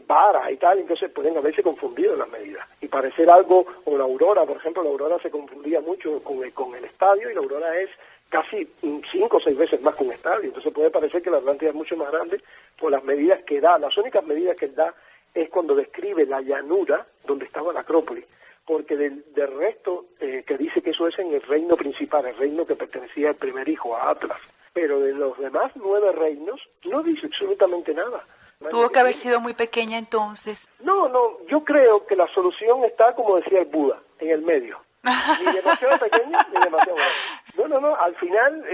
vara y tal, entonces pueden haberse confundido en las medidas. Y parecer algo, o la aurora, por ejemplo, la aurora se confundía mucho con el estadio, y la aurora es casi 5 o 6 veces más que un estadio. Entonces puede parecer que la Atlántida es mucho más grande por las medidas que da. Las únicas medidas que él da es cuando describe la llanura donde estaba la Acrópolis, porque del resto, que dice que eso es en el reino principal, el reino que pertenecía al primer hijo, a Atlas, pero de los demás 9 reinos no dice absolutamente nada. Tuvo que haber sido muy pequeña entonces. No, yo creo que la solución está, como decía el Buda, en el medio. Ni demasiado pequeña, ni demasiado grande. No, al final,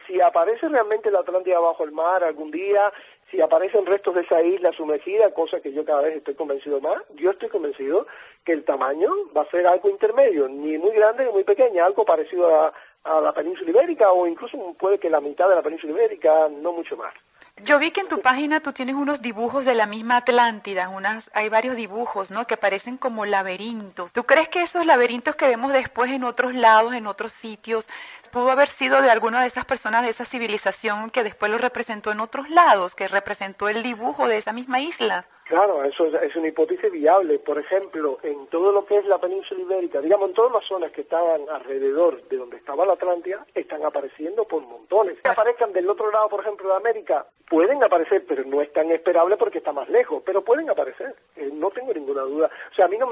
si aparece realmente la Atlántida bajo el mar algún día, si aparecen restos de esa isla sumergida, cosa que yo cada vez estoy convencido más, yo estoy convencido que el tamaño va a ser algo intermedio, ni muy grande ni muy pequeña, algo parecido a la península ibérica, o incluso puede que la mitad de la península ibérica, no mucho más. Yo vi que en tu página tú tienes unos dibujos de la misma Atlántida, hay varios dibujos, ¿no?, que parecen como laberintos. ¿Tú crees que esos laberintos que vemos después en otros lados, en otros sitios, pudo haber sido de alguna de esas personas de esa civilización que después lo representó en otros lados, que representó el dibujo de esa misma isla? Claro, eso es una hipótesis viable. Por ejemplo, en todo lo que es la península ibérica, digamos, en todas las zonas que estaban alrededor de donde estaba la Atlántida, están apareciendo por montones. Que aparezcan del otro lado, por ejemplo, de América, pueden aparecer, pero no es tan esperable porque está más lejos, pero pueden aparecer, no tengo ninguna duda. O sea, a mí no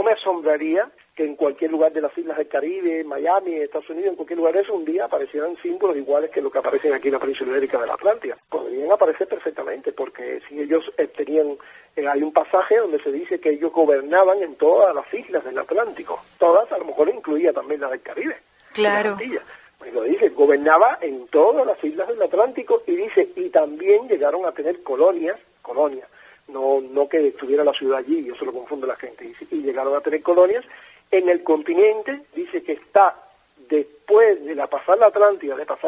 me asombraría que en cualquier lugar de las islas del Caribe, Miami, Estados Unidos, en cualquier lugar de eso, un día aparecieran símbolos iguales que lo que aparecen aquí en la península ibérica de la Atlántida. Podrían aparecer perfectamente, porque si ellos tenían, hay un pasaje donde se dice que ellos gobernaban en todas las islas del Atlántico, todas, a lo mejor incluía también la del Caribe. Claro. Pues lo dice, gobernaba en todas las islas del Atlántico, y dice, y también llegaron a tener colonias, no que estuviera la ciudad allí, y eso lo confunde la gente, y llegaron a tener colonias en el continente. Dice que está después de pasar la Atlántida, después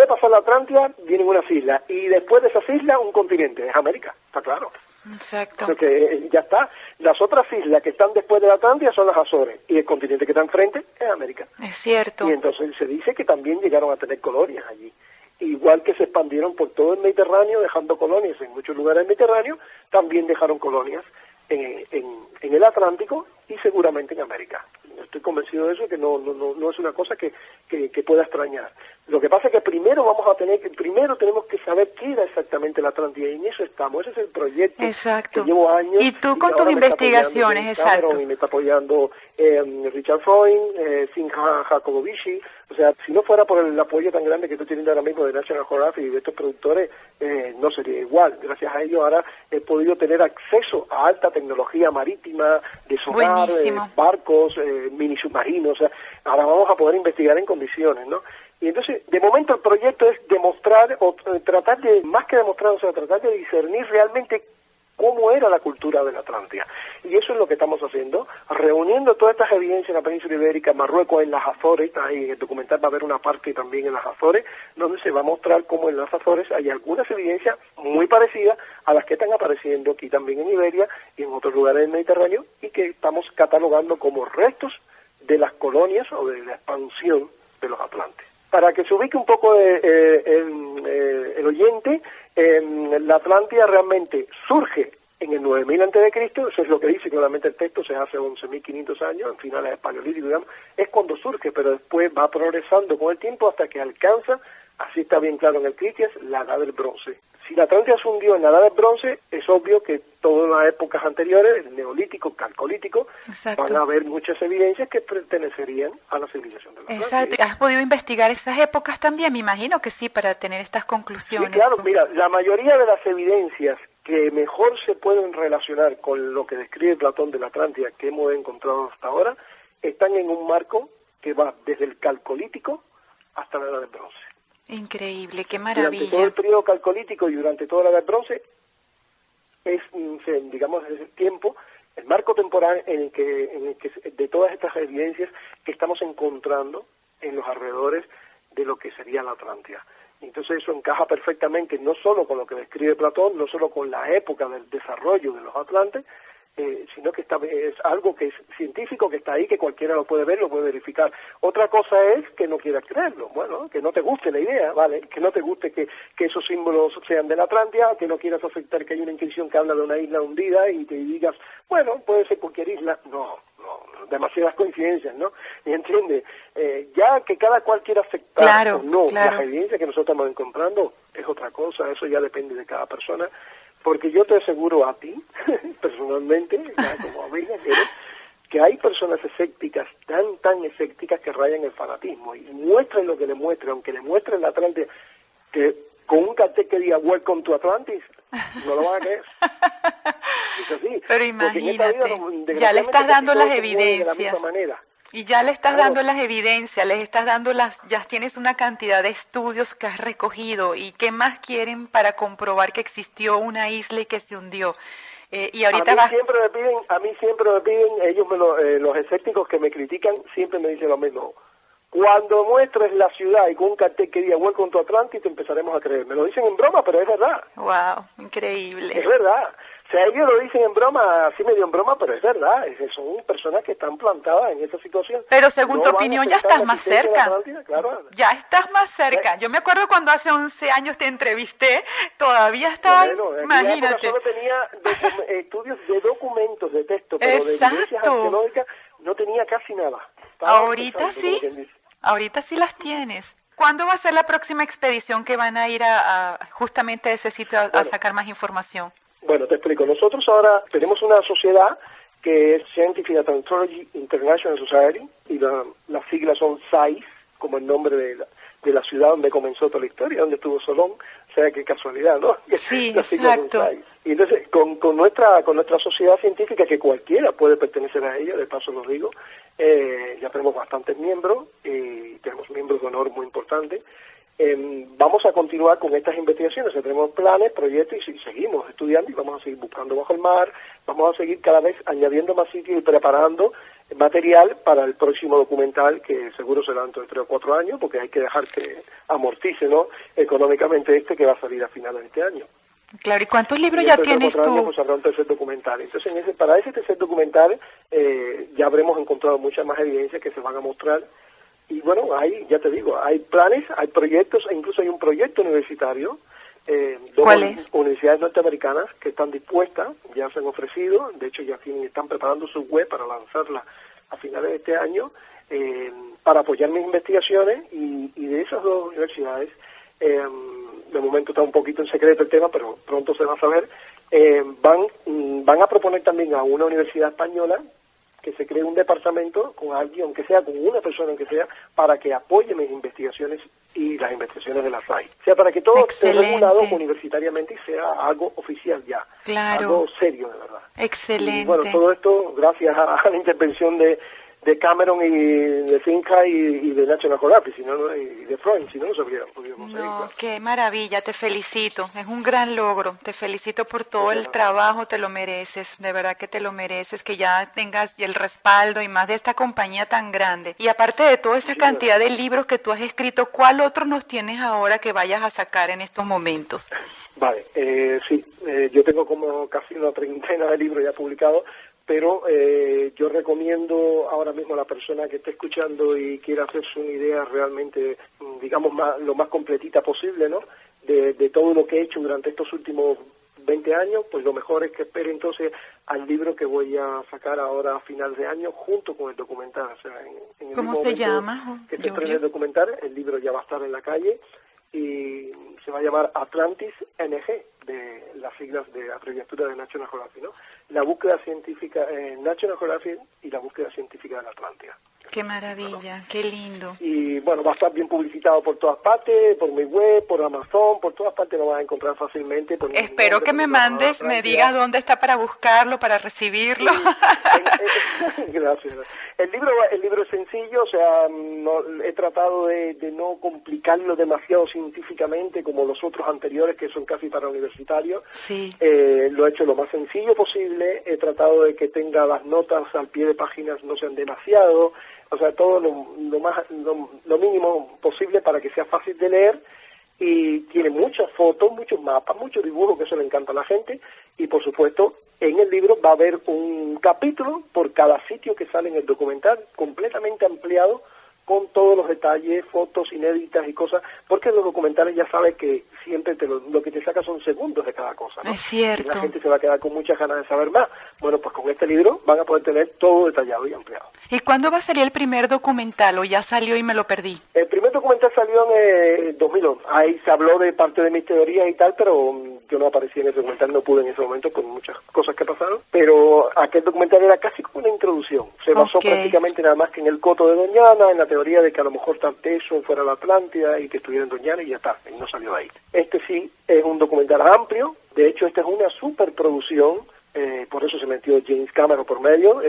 de pasar la Atlántida vienen unas islas, y después de esas islas un continente, es América, está claro. Exacto. Porque ya está, las otras islas que están después de la Atlántida son las Azores, y el continente que está enfrente es América. Es cierto. Y entonces se dice que también llegaron a tener colonias allí. Igual que se expandieron por todo el Mediterráneo, dejando colonias en muchos lugares del Mediterráneo, también dejaron colonias en el Atlántico y seguramente en América. Estoy convencido de eso, que no es una cosa que pueda extrañar. Lo que pasa es que primero tenemos que saber qué era exactamente la Atlántida, y en eso estamos. Ese es el proyecto. Exacto. Que llevo años. Y tú con tus investigaciones, exacto. Y me está apoyando Richard Freund, Sinha Jacobovici. O sea, si no fuera por el apoyo tan grande que estoy teniendo ahora mismo de National Geographic y de estos productores, no sería igual. Gracias a ellos ahora he podido tener acceso a alta tecnología marítima, de sonar, barcos, mini submarinos. O sea, ahora vamos a poder investigar en condiciones, ¿no? Y entonces, de momento el proyecto es demostrar, o tratar de, más que demostrar, o sea, tratar de discernir realmente cómo era la cultura de la Atlántida. Y eso es lo que estamos haciendo, reuniendo todas estas evidencias en la península ibérica, Marruecos, en las Azores. Ahí en el documental va a haber una parte también en las Azores, donde se va a mostrar cómo en las Azores hay algunas evidencias muy parecidas a las que están apareciendo aquí también en Iberia y en otros lugares del Mediterráneo, y que estamos catalogando como restos de las colonias o de la expansión de los atlantes. Para que se ubique un poco el oyente, la Atlántida realmente surge en el 9000 a.C., eso es lo que dice claramente el texto, se hace 11.500 años, en finales del Paleolítico, digamos, es cuando surge, pero después va progresando con el tiempo hasta que alcanza, así está bien claro en el Critias, la Edad del Bronce. Si la Atlántida se hundió en la Edad del Bronce, es obvio que todas las épocas anteriores, el Neolítico, Calcolítico, exacto, van a haber muchas evidencias que pertenecerían a la civilización de la Atlántida. Exacto. ¿Has podido investigar esas épocas también? Me imagino que sí, para tener estas conclusiones. Sí, claro, mira, la mayoría de las evidencias que mejor se pueden relacionar con lo que describe Platón de la Atlántida que hemos encontrado hasta ahora, están en un marco que va desde el Calcolítico hasta la Edad del Bronce. Increíble, qué maravilla. Durante todo el periodo calcolítico y durante toda la Edad del Bronce es, digamos, ese tiempo, el marco temporal en el que de todas estas evidencias que estamos encontrando en los alrededores de lo que sería la Atlántida. Entonces eso encaja perfectamente no solo con lo que describe Platón, no solo con la época del desarrollo de los atlantes, sino que es algo que es científico, que está ahí, que cualquiera lo puede ver, lo puede verificar. Otra cosa es que no quieras creerlo, bueno, que no te guste la idea, ¿vale? Que no te guste que esos símbolos sean de la Atlántida, que no quieras aceptar que hay una inscripción que habla de una isla hundida y te digas, bueno, puede ser cualquier isla. No, demasiadas coincidencias, ¿no? ¿Y entiendes? Ya ya que cada cual quiera aceptar Claro, o no claro. las evidencias que nosotros estamos encontrando es otra cosa, eso ya depende de cada persona, porque yo te aseguro a ti, personalmente, ya como amiga que eres, que hay personas escépticas, tan escépticas que rayan el fanatismo, y muestren lo que le muestren, aunque le muestren la Atlántida, que con un cartel que diga Welcome to Atlantis, no lo van a creer. Es así. Pero Porque en esta vida, imagínate, ya le estás desgraciadamente, dando casi las todo se mueve de la evidencias. misma manera. Y ya le estás Claro. dando las evidencias, les estás dando ya tienes una cantidad de estudios que has recogido y qué más quieren para comprobar que existió una isla y que se hundió. Y ahorita a mí siempre me piden, ellos los escépticos que me critican siempre me dicen lo mismo. Cuando muestres la ciudad y con un cartel que diga Welcome to Atlantis, te empezaremos a creer. Me lo dicen en broma, pero es verdad. Wow, increíble. Es verdad. O sea, ellos lo dicen en broma, así medio en broma, pero es verdad. Son personas que están plantadas en esa situación. Pero según No tu van a opinión ya aceptar estás la más existencia de la cerca. Atlántida, claro. Ya estás más cerca. Yo me acuerdo cuando hace 11 años te entrevisté, todavía estaba, Bueno, en aquella época imagínate. solo tenía estudios de documentos de texto, pero de Exacto. evidencias arqueológicas no tenía casi nada. Estaba Ahorita empezando, como sí, quien dice. ahorita sí las tienes. ¿Cuándo va a ser la próxima expedición que van a ir justamente a ese sitio a Bueno. sacar más información? Bueno, te explico. Nosotros ahora tenemos una sociedad que es Scientific Anthropology International Society, y las siglas son SAIS, como el nombre de la ciudad donde comenzó toda la historia, donde estuvo Solón. O sea, qué casualidad, ¿no? Sí, Las siglas son exacto. SAIS. Y entonces, con nuestra sociedad científica, que cualquiera puede pertenecer a ella, de paso lo digo, ya tenemos bastantes miembros, y tenemos miembros de honor muy importantes. Vamos a continuar con estas investigaciones, tenemos planes, proyectos y seguimos estudiando y vamos a seguir buscando bajo el mar, vamos a seguir cada vez añadiendo más sitios y preparando material para el próximo documental, que seguro será dentro de 3 o 4 años, porque hay que dejar que amortice, ¿no?, económicamente que va a salir a finales de este año. Claro, ¿y cuántos libros Y ya dentro de tienes 4 años, tú? pues habrá un tercer documental. Entonces, para ese tercer documental ya habremos encontrado muchas más evidencias que se van a mostrar. Y bueno, ya te digo, hay planes, hay proyectos, e incluso hay un proyecto universitario, dos ¿Cuál es? universidades norteamericanas que están dispuestas, ya se han ofrecido, de hecho ya están preparando su web para lanzarla a finales de este año, para apoyar mis investigaciones, y de esas dos universidades, de momento está un poquito en secreto el tema, pero pronto se va a saber, van a proponer también a una universidad española que se cree un departamento con alguien, aunque sea con una persona, aunque sea, para que apoye mis investigaciones y las investigaciones de la SAI. O sea, para que todo esté Excelente. regulado universitariamente y sea algo oficial ya, Claro. algo serio de verdad. Excelente. Y bueno, todo esto gracias a la intervención de Cameron y de Finca y de National Geographic, y de Freud, si no, no se habría podido conseguir. No, Claro. qué maravilla, te felicito, es un gran logro, te felicito por todo el trabajo, te lo mereces, de verdad que te lo mereces, que ya tengas el respaldo y más de esta compañía tan grande. Y aparte de toda esa cantidad de libros que tú has escrito, ¿cuál otro nos tienes ahora que vayas a sacar en estos momentos? Vale, sí, yo tengo como casi una treintena de libros ya publicados, pero yo recomiendo ahora mismo a la persona que esté escuchando y quiera hacerse una idea realmente, digamos, lo más completita posible, ¿no?, de todo lo que he hecho durante estos últimos 20 años, pues lo mejor es que espere entonces al libro que voy a sacar ahora a final de año junto con el documental. O sea, en el ¿Cómo mismo se momento llama, que se estrene Giorgio? el documental, el libro ya va a estar en la calle y se va a llamar Atlantis NG, de las siglas de abreviatura de National Geographic, ¿no? La búsqueda científica en National Geographic y la búsqueda científica de la Atlántida. Qué maravilla, qué lindo. Y bueno, va a estar bien publicitado por todas partes, por mi web, por Amazon, por todas partes lo vas a encontrar fácilmente. Espero que me mandes, me digas dónde está para buscarlo, para recibirlo. Gracias. El libro es sencillo, o sea, he tratado de no complicarlo demasiado científicamente como los otros anteriores que son casi para universitarios. Sí. Lo he hecho lo más sencillo posible, he tratado de que tenga las notas al pie de páginas no sean demasiado, o sea, todo lo mínimo posible para que sea fácil de leer, y tiene muchas fotos, muchos mapas, muchos dibujos, que eso le encanta a la gente, y por supuesto en el libro va a haber un capítulo por cada sitio que sale en el documental, completamente ampliado, con todos los detalles, fotos inéditas y cosas, porque en los documentales ya sabes que siempre lo que te saca son segundos de cada cosa, ¿no? Es cierto. Y la gente se va a quedar con muchas ganas de saber más. Bueno, pues con este libro van a poder tener todo detallado y ampliado. ¿Y cuándo va a salir el primer documental o ya salió y me lo perdí? El primer documental salió en 2011. Ahí se habló de parte de mis teorías y tal, pero yo no aparecí en ese documental, no pude en ese momento por muchas cosas que pasaron. Pero aquel documental era casi como una introducción. Se basó prácticamente nada más que en el coto de Doñana, en la teoría de que a lo mejor Tarteso fuera la Atlántida y que estuviera en Doñana y ya está, y no salió de ahí. Este sí es un documental amplio, de hecho esta es una superproducción, por eso se metió James Cameron por medio,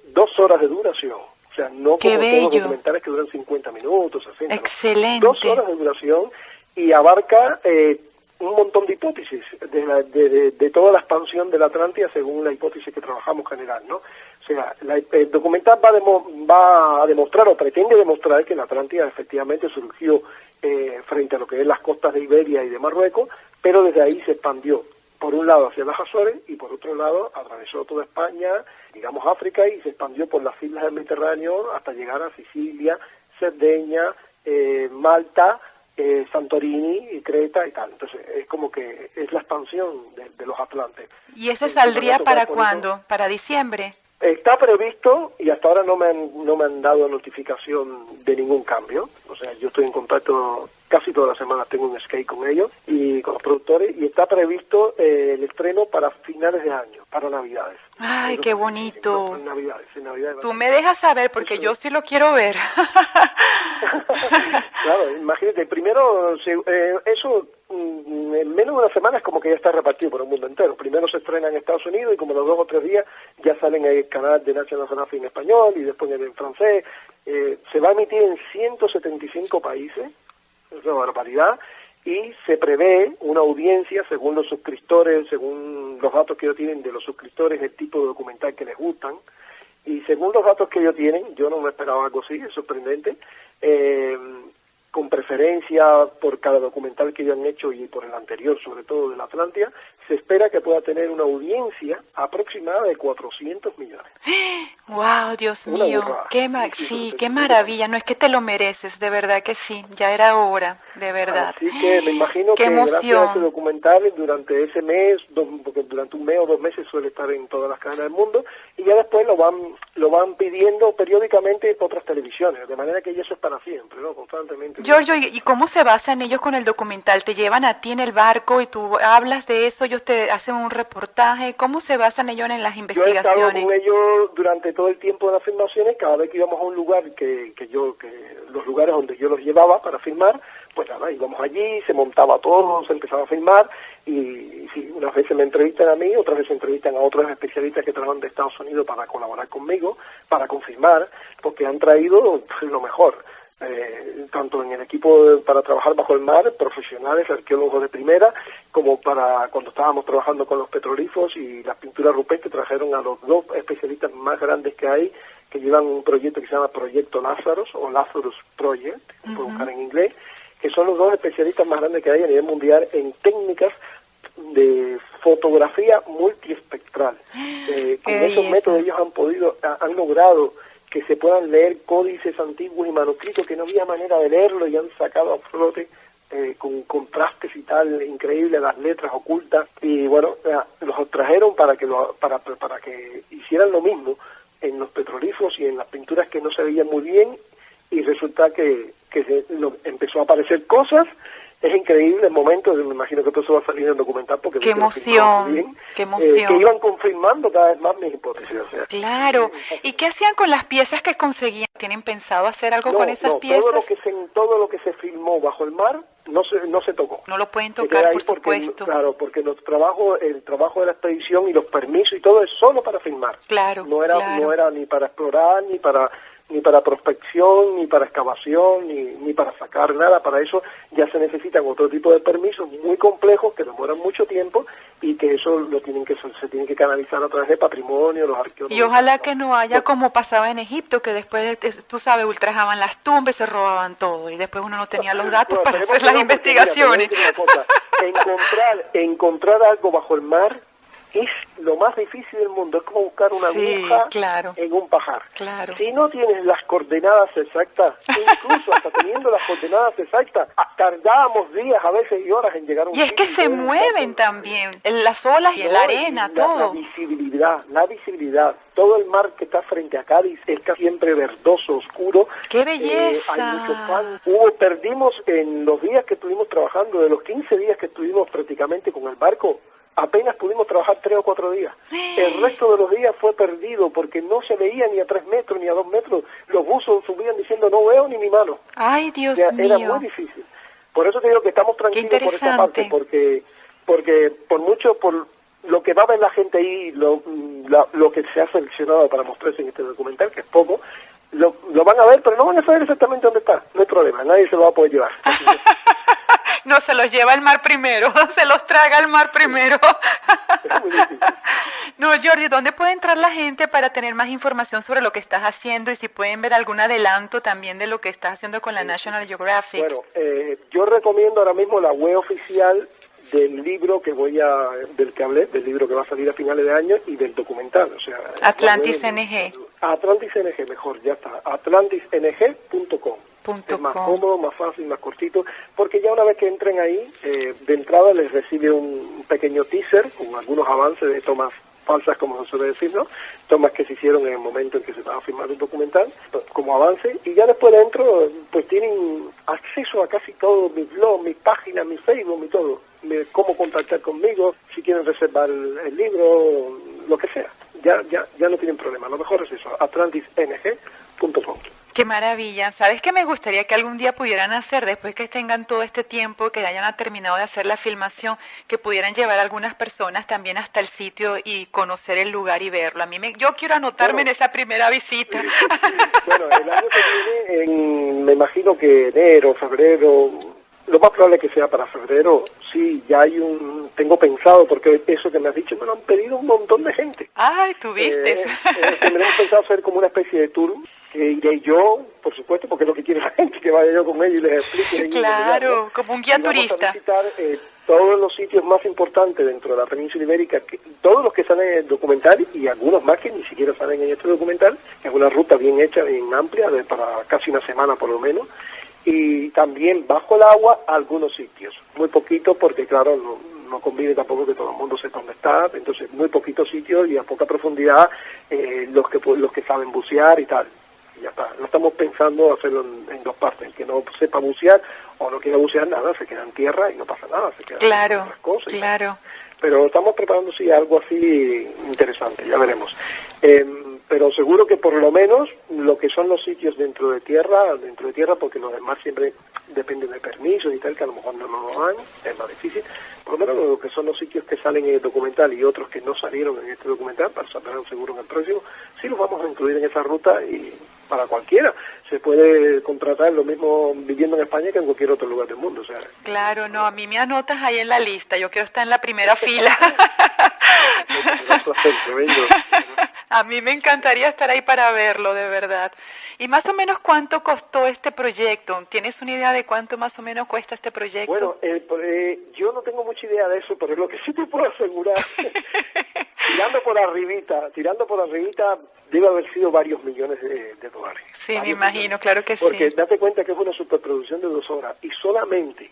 2 horas de duración. O sea, no como todos los documentales que duran 50 minutos, 60. Excelente. 2 horas de duración y abarca un montón de hipótesis de toda la expansión de la Atlántida según la hipótesis que trabajamos general, ¿no? O sea, el documental va a demostrar o pretende demostrar que la Atlántida efectivamente surgió frente a lo que es las costas de Iberia y de Marruecos, pero desde ahí se expandió, por un lado hacia las Azores y por otro lado atravesó toda España, digamos África, y se expandió por las islas del Mediterráneo hasta llegar a Sicilia, Cerdeña, Malta, Santorini y Creta y tal. Entonces es como que es la expansión de los Atlantes. ¿Y ese saldría para cuándo? ¿Para diciembre? Está previsto y hasta ahora no me han dado notificación de ningún cambio. O sea, yo estoy en contacto casi todas las semanas, tengo un Skype con ellos y con los productores, y está previsto el estreno para finales de año, para Navidades. ¡Ay, qué bonito! En Navidades. Tú me dejas saber porque yo sí lo quiero ver. Claro, imagínate, primero eso en menos de una semana es como que ya está repartido por el mundo entero. Primero se estrena en Estados Unidos y como los 2 o 3 días ya salen en el canal de National Geographic en español y después en francés. Se va a emitir en 175 países, es una barbaridad, y se prevé una audiencia según los suscriptores, según los datos que ellos tienen de los suscriptores, el tipo de documental que les gustan, y según los datos que ellos tienen, yo no me esperaba algo así, es sorprendente, con preferencia por cada documental que ellos han hecho y por el anterior, sobre todo de la Atlántida, se espera que pueda tener una audiencia aproximada de 400 millones. ¡Wow, Dios mío! ¡Qué maravilla! No es que te lo mereces, de verdad que sí, ya era hora, de verdad. Así que me imagino que gracias a este documental, durante ese mes, porque durante un mes o 2 meses suele estar en todas las cadenas del mundo, y ya después lo van pidiendo periódicamente otras televisiones, de manera que eso es para siempre, ¿no? Constantemente. Giorgio, ¿y cómo se basan ellos con el documental? ¿Te llevan a ti en el barco y tú hablas de eso? ¿Ellos te hacen un reportaje? ¿Cómo se basan ellos en las investigaciones? Yo he estado con ellos durante todo el tiempo de las filmaciones. Cada vez que íbamos a un lugar que los lugares donde yo los llevaba para filmar, pues nada, íbamos allí, se montaba todo, se empezaba a filmar y sí, unas veces me entrevistan a mí, otras veces entrevistan a otros especialistas que trabajan de Estados Unidos para colaborar conmigo, para confirmar, porque han traído lo mejor. Tanto en el equipo para trabajar bajo el mar, profesionales, arqueólogos de primera, como para cuando estábamos trabajando con los petroglifos y las pinturas rupestres, trajeron a los 2 especialistas más grandes que hay, que llevan un proyecto que se llama Proyecto Lazarus o Lazarus Project, puedo buscar en inglés, que son los 2 especialistas más grandes que hay a nivel mundial en técnicas de fotografía multiespectral. Con esos métodos ellos han logrado que se puedan leer códices antiguos y manuscritos que no había manera de leerlo y han sacado a flote con contrastes y tal, increíble, las letras ocultas, y bueno, los trajeron para que hicieran lo mismo en los petroglifos y en las pinturas que no se veían muy bien, y resulta que empezó a aparecer cosas. Es increíble el momento, me imagino que todo eso va a salir en el documental porque qué emoción, bien, qué emoción. Que iban confirmando cada vez más mis hipótesis. O sea, claro. ¿Y qué hacían con las piezas que conseguían? ¿Tienen pensado hacer algo con esas piezas? Todo lo que se filmó bajo el mar no se tocó. No lo pueden tocar, por supuesto. Claro, porque el trabajo de la expedición y los permisos y todo es solo para filmar. Claro. No era ni para explorar, ni para prospección, ni para excavación, ni para sacar nada. Para eso ya se necesitan otro tipo de permisos muy complejos que demoran mucho tiempo y que eso se tiene que canalizar a través de patrimonio, los arqueólogos. Y ojalá que no haya como pasaba en Egipto, que después, tú sabes, ultrajaban las tumbas, se robaban todo y después uno no tenía los datos para hacer las investigaciones. Encontrar algo bajo el mar es lo más difícil del mundo, es como buscar una aguja en un pajar. Claro. Si no tienes las coordenadas exactas, incluso hasta teniendo las coordenadas exactas, tardábamos días, a veces y horas en llegar a un sitio. Y es que se mueven también, en las olas y en la arena, todo. La visibilidad, todo el mar que está frente a Cádiz está siempre verdoso, oscuro. ¡Qué belleza! Hay muchos fans. Perdimos en los días que estuvimos trabajando, de los 15 días que estuvimos prácticamente con el barco, apenas pudimos trabajar 3 o 4 días. El resto de los días fue perdido porque no se veía ni a 3 metros ni a 2 metros. Los buzos subían diciendo no veo ni mi mano. ¡Ay, Dios mío! Era muy difícil. Por eso te digo que estamos tranquilos por esta parte, porque por lo que va a ver la gente ahí, lo que se ha seleccionado para mostrarse en este documental, que es poco, lo van a ver, pero no van a saber exactamente dónde está. No hay problema, nadie se lo va a poder llevar. No, se los lleva el mar primero, se los traga el mar primero. No, Jordi, ¿dónde puede entrar la gente para tener más información sobre lo que estás haciendo y si pueden ver algún adelanto también de lo que estás haciendo con la National Geographic? Bueno, yo recomiendo ahora mismo la web oficial del libro del que hablé, del libro que va a salir a finales de año y del documental, o sea... Atlantis NG. Atlantis NG, mejor, ya está, atlantisng.com. Es más cómodo, más fácil, más cortito, porque ya una vez que entren ahí, de entrada les recibe un pequeño teaser con algunos avances de tomas falsas, como se suele decir, ¿no? Tomas que se hicieron en el momento en que se estaba filmando el documental, como avance, y ya después dentro, pues tienen acceso a casi todo, mi blog, mi página, mi Facebook, mi todo, cómo contactar conmigo, si quieren reservar el libro, lo que sea, ya no tienen problema, lo mejor es eso, atlantisng.com. ¡Qué maravilla! ¿Sabes qué me gustaría que algún día pudieran hacer, después que tengan todo este tiempo, que hayan terminado de hacer la filmación, que pudieran llevar a algunas personas también hasta el sitio y conocer el lugar y verlo? Yo quiero anotarme en esa primera visita. Bueno, el año que viene, me imagino que enero, febrero, lo más probable es que sea para febrero. Sí, ya tengo pensado, porque eso que me has dicho me lo han pedido un montón de gente. ¡Ay, tú viste! Tenemos pensado hacer como una especie de tour, que iré yo, por supuesto, porque es lo que quiere la gente, que vaya yo con ellos y les explique. Claro, como un guía turista. Vamos a visitar todos los sitios más importantes dentro de la península ibérica, todos los que salen en el documental y algunos más que ni siquiera salen en este documental. Es una ruta bien hecha, bien amplia, para casi una semana por lo menos. Y también bajo el agua algunos sitios, muy poquito porque claro no conviene tampoco que todo el mundo sepa dónde está, entonces muy poquitos sitios y a poca profundidad los que saben bucear y tal, y ya está. No estamos pensando hacerlo en 2 partes, el que no sepa bucear o no quiera bucear nada se queda en tierra y no pasa nada, se queda en otras cosas. Claro. Pero estamos preparando sí algo así interesante, ya veremos. Pero seguro que por lo menos lo que son los sitios dentro de tierra, porque los demás siempre dependen de permisos y tal, que a lo mejor no nos lo dan, es más difícil. Por lo menos lo que son los sitios que salen en el documental y otros que no salieron en este documental, para saber seguro en el próximo, sí los vamos a incluir en esa ruta y para cualquiera. Se puede contratar lo mismo viviendo en España que en cualquier otro lugar del mundo. O sea. Claro, no, a mí me anotas ahí en la lista, yo quiero estar en la primera fila. A mí me encantaría estar ahí para verlo, de verdad. ¿Y más o menos cuánto costó este proyecto? ¿Tienes una idea de cuánto más o menos cuesta este proyecto? Bueno, yo no tengo mucha idea de eso, pero es lo que sí te puedo asegurar. tirando por arribita, debe haber sido varios millones de dólares. Sí, me imagino, claro que sí. Porque date cuenta que es una superproducción de 2 horas y solamente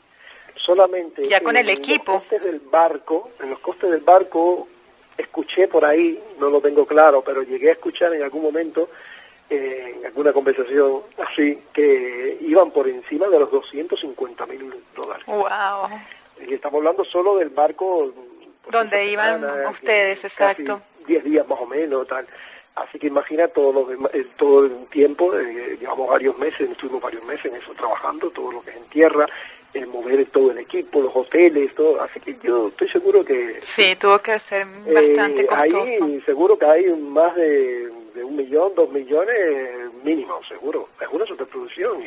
ya con el equipo. En los costes del barco, escuché por ahí, no lo tengo claro, pero llegué a escuchar en algún momento, en alguna conversación así, que iban por encima de los $250,000. ¡Wow! Y estamos hablando solo del barco donde iban ustedes, exacto. 10 días más o menos, tal. Así que imagina todo el tiempo, llevamos varios meses, estuvimos varios meses en eso trabajando, todo lo que es en tierra, mover todo el equipo, los hoteles, todo. Así que yo estoy seguro que... Sí, tuvo que ser bastante costoso. Ahí seguro que hay más de 1 millón, 2 millones mínimo, seguro. Es una superproducción.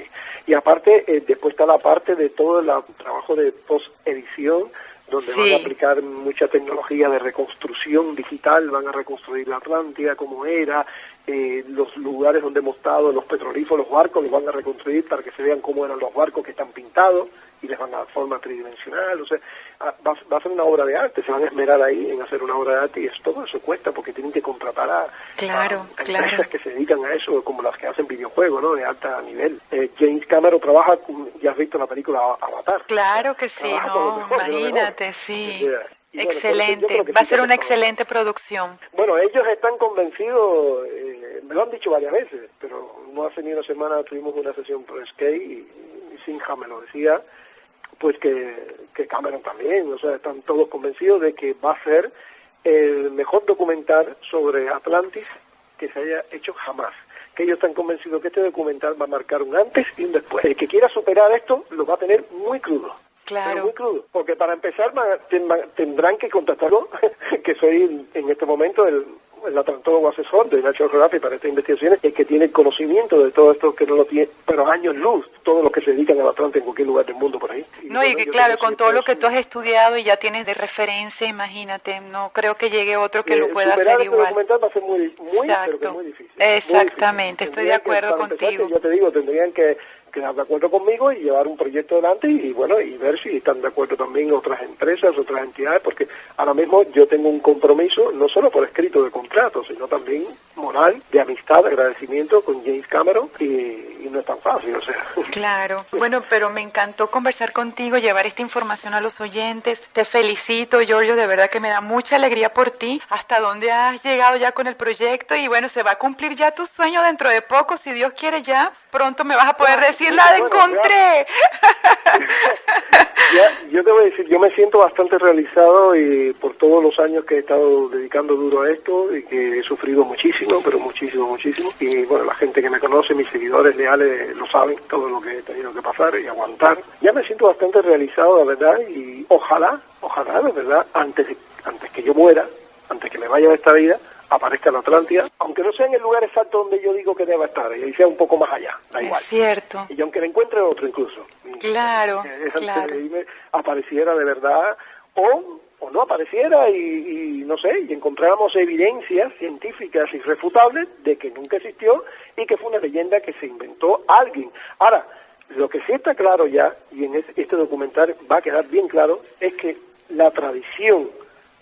Y aparte, después está la parte de todo el trabajo de post-edición, donde van a aplicar mucha tecnología de reconstrucción digital, van a reconstruir la Atlántida como era, los lugares donde hemos estado, los petrolíferos, los barcos, los van a reconstruir para que se vean cómo eran los barcos que están pintados y les van a dar forma tridimensional. O sea, va a ser una obra de arte, se van a esmerar ahí en hacer una obra de arte, y todo eso cuesta porque tienen que contratar a empresas que se dedican a eso, como las que hacen videojuegos, ¿no?, de alta nivel. James Cameron trabaja, ya has visto la película Avatar. Claro que sí, no, imagínate, sí. Excelente, va a ser una excelente producción. Bueno, ellos están convencidos, me lo han dicho varias veces, pero no hace ni una semana tuvimos una sesión por Skype y Sinha me lo decía, pues que Cameron también, o sea, están todos convencidos de que va a ser el mejor documental sobre Atlantis que se haya hecho jamás. Que ellos están convencidos que este documental va a marcar un antes y un después. El que quiera superar esto lo va a tener muy crudo. Claro. Pero muy crudo, porque para empezar tendrán que contactarlo, que soy en este momento el atlantólogo asesor de National Geographic para estas investigaciones, el que tiene conocimiento de todo esto, que no lo tiene, pero años luz, todos los que se dedican al Atlante en cualquier lugar del mundo por ahí. Y que claro, con todo lo que tú has estudiado y ya tienes de referencia, imagínate, no creo que llegue otro que lo pueda hacer igual. El documental va a ser muy pero que muy difícil. Exactamente, estoy de acuerdo contigo. Yo te digo, tendrían que quedar de acuerdo conmigo y llevar un proyecto adelante y bueno, y ver si están de acuerdo también otras empresas, otras entidades, porque ahora mismo yo tengo un compromiso, no solo por escrito de contrato, sino también moral, de amistad, de agradecimiento con James Cameron, y no es tan fácil, o sea. Claro, bueno, pero me encantó conversar contigo, llevar esta información a los oyentes. Te felicito, Giorgio, de verdad que me da mucha alegría por ti, hasta dónde has llegado ya con el proyecto, y bueno, se va a cumplir ya tu sueño dentro de poco, si Dios quiere, ya pronto me vas a poder decir, la encontré. Yo te voy a decir, yo me siento bastante realizado y por todos los años que he estado dedicando duro a esto y que he sufrido muchísimo, pero muchísimo, y bueno, la gente que me conoce, mis seguidores leales lo saben, todo lo que he tenido que pasar y aguantar. Ya me siento bastante realizado, la verdad, y ojalá, de verdad, antes que yo muera, antes que me vaya de esta vida, aparezca la Atlántida, aunque no sea en el lugar exacto donde yo digo que deba estar, y sea un poco más allá, da igual. Es cierto. Y aunque la encuentre otro incluso. Claro, claro. Apareciera de verdad, o no apareciera y no sé, y encontráramos evidencias científicas irrefutables de que nunca existió y que fue una leyenda que se inventó alguien. Ahora, lo que sí está claro ya, y en este documental va a quedar bien claro, es que la tradición,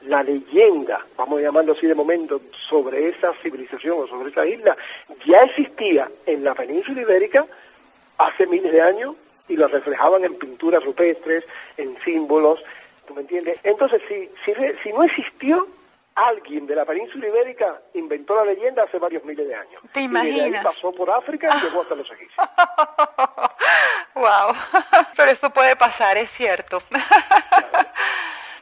la leyenda, vamos a llamarlo así de momento, sobre esa civilización o sobre esa isla, ya existía en la península ibérica hace miles de años y lo reflejaban en pinturas rupestres, en símbolos, ¿tú me entiendes? Entonces, si no existió, alguien de la península ibérica inventó la leyenda hace varios miles de años. ¿Te imaginas? Y de ahí pasó por África y llegó hasta los egipcios. Wow, pero eso puede pasar, es cierto. Claro.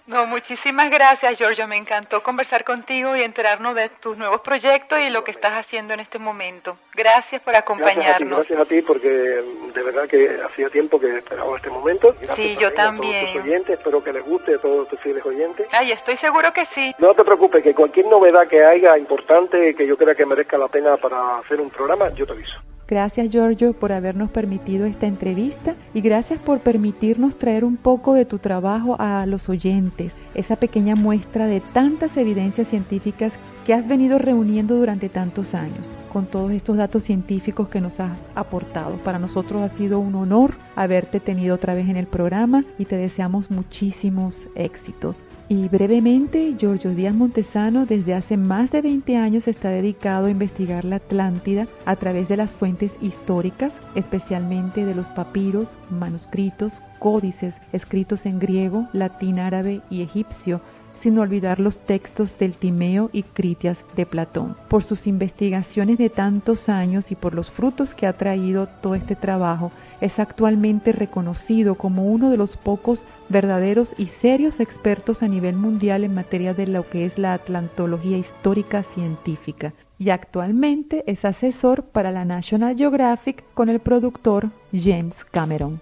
No, muchísimas gracias, Giorgio. Me encantó conversar contigo y enterarnos de tus nuevos proyectos y lo que estás haciendo en este momento. Gracias por acompañarnos. Gracias a ti porque de verdad que hacía tiempo que esperaba este momento. Gracias sí, yo también. A todos tus oyentes, espero que les guste a todos tus fieles oyentes. Ay, estoy seguro que sí. No te preocupes, que cualquier novedad que haya importante, que yo crea que merezca la pena para hacer un programa, yo te aviso. Gracias, Giorgio, por habernos permitido esta entrevista y gracias por permitirnos traer un poco de tu trabajo a los oyentes, esa pequeña muestra de tantas evidencias científicas que has venido reuniendo durante tantos años, con todos estos datos científicos que nos has aportado. Para nosotros ha sido un honor haberte tenido otra vez en el programa y te deseamos muchísimos éxitos. Y brevemente, Giorgio Díaz Montesano desde hace más de 20 años está dedicado a investigar la Atlántida a través de las fuentes históricas, especialmente de los papiros, manuscritos, códices escritos en griego, latín, árabe y egipcio, sin olvidar los textos del Timeo y Critias de Platón. Por sus investigaciones de tantos años y por los frutos que ha traído todo este trabajo, es actualmente reconocido como uno de los pocos verdaderos y serios expertos a nivel mundial en materia de lo que es la atlantología histórica científica. Y actualmente es asesor para la National Geographic con el productor James Cameron.